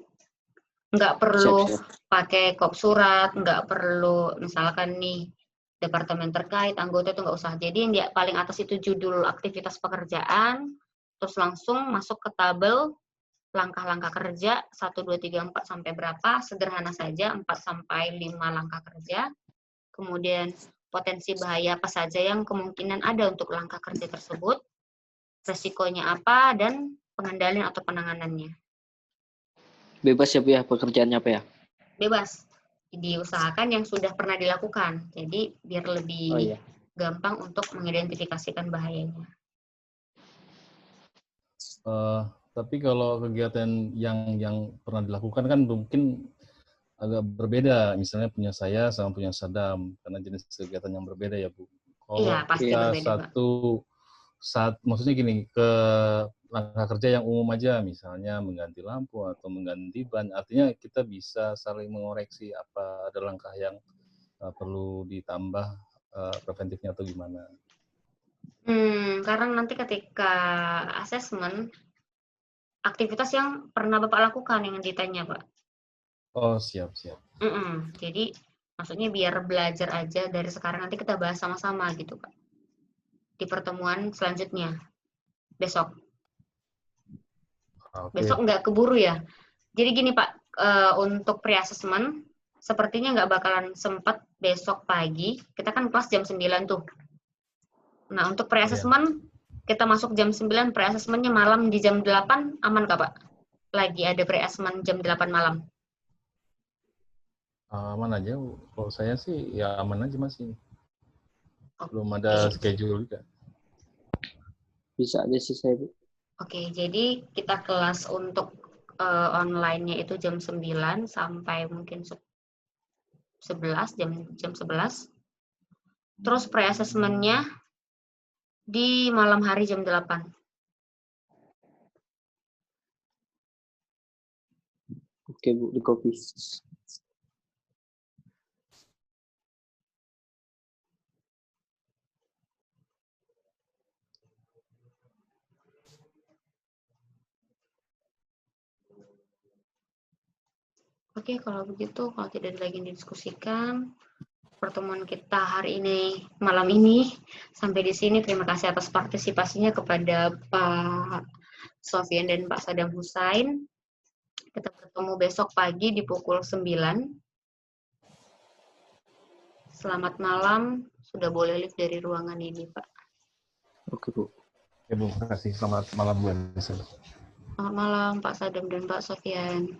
Nggak perlu Siap. pakai kop surat, nggak perlu misalkan nih departemen terkait, anggota itu nggak usah. Jadi yang paling atas itu judul aktivitas pekerjaan, terus langsung masuk ke tabel langkah-langkah kerja 1, 2, 3, 4 sampai berapa, sederhana saja 4 sampai 5 langkah kerja. Kemudian potensi bahaya apa saja yang kemungkinan ada untuk langkah kerja tersebut, resikonya apa, dan pengendalian atau penanganannya. Bebas ya Bu ya, pekerjaannya apa ya? Bebas. Diusahakan yang sudah pernah dilakukan. Jadi biar lebih gampang untuk mengidentifikasikan bahayanya. Tapi kalau kegiatan yang pernah dilakukan kan mungkin agak berbeda. Misalnya punya saya sama punya Sadam, karena jenis kegiatan yang berbeda ya Bu. Iya, Kalau pasti kita berbeda, Pak. maksudnya gini, ke langkah kerja yang umum aja, misalnya mengganti lampu atau mengganti ban, artinya kita bisa saling mengoreksi apa ada langkah yang perlu ditambah preventifnya atau gimana? Karena nanti ketika asesmen, aktivitas yang pernah Bapak lakukan yang ditanya, Pak. Oh, siap. Jadi, maksudnya biar belajar aja dari sekarang, nanti kita bahas sama-sama gitu, Pak. Di pertemuan selanjutnya, besok. Okay. Besok nggak keburu ya. Jadi gini, Pak, untuk pre-assessment, sepertinya nggak bakalan sempat besok pagi. Kita kan kelas jam 9 tuh. Nah, untuk pre-assessment, kita masuk jam 9, pre-assessment-nya malam di jam 8, aman nggak, Pak? Lagi ada pre-assessment jam 8 malam. Aman aja. Kalau saya sih ya aman aja masih. Belum ada schedule juga. Bisa aja sih saya, Bu. Oke, jadi kita kelas untuk online-nya itu jam 9 sampai mungkin 11, jam 11. Terus pre-assessment-nya di malam hari jam 8. Oke, Bu, di copy. Oke, kalau begitu, kalau tidak ada lagi yang didiskusikan, pertemuan kita hari ini, malam ini, sampai di sini. Terima kasih atas partisipasinya kepada Pak Sofyan dan Pak Sadam Husain. Kita bertemu besok pagi di pukul 9. Selamat malam, sudah boleh lift dari ruangan ini, Pak. Oke, Bu. Ya, Bu, terima kasih. Selamat malam, Bu. Selamat malam, Pak Sadam dan Pak Sofyan.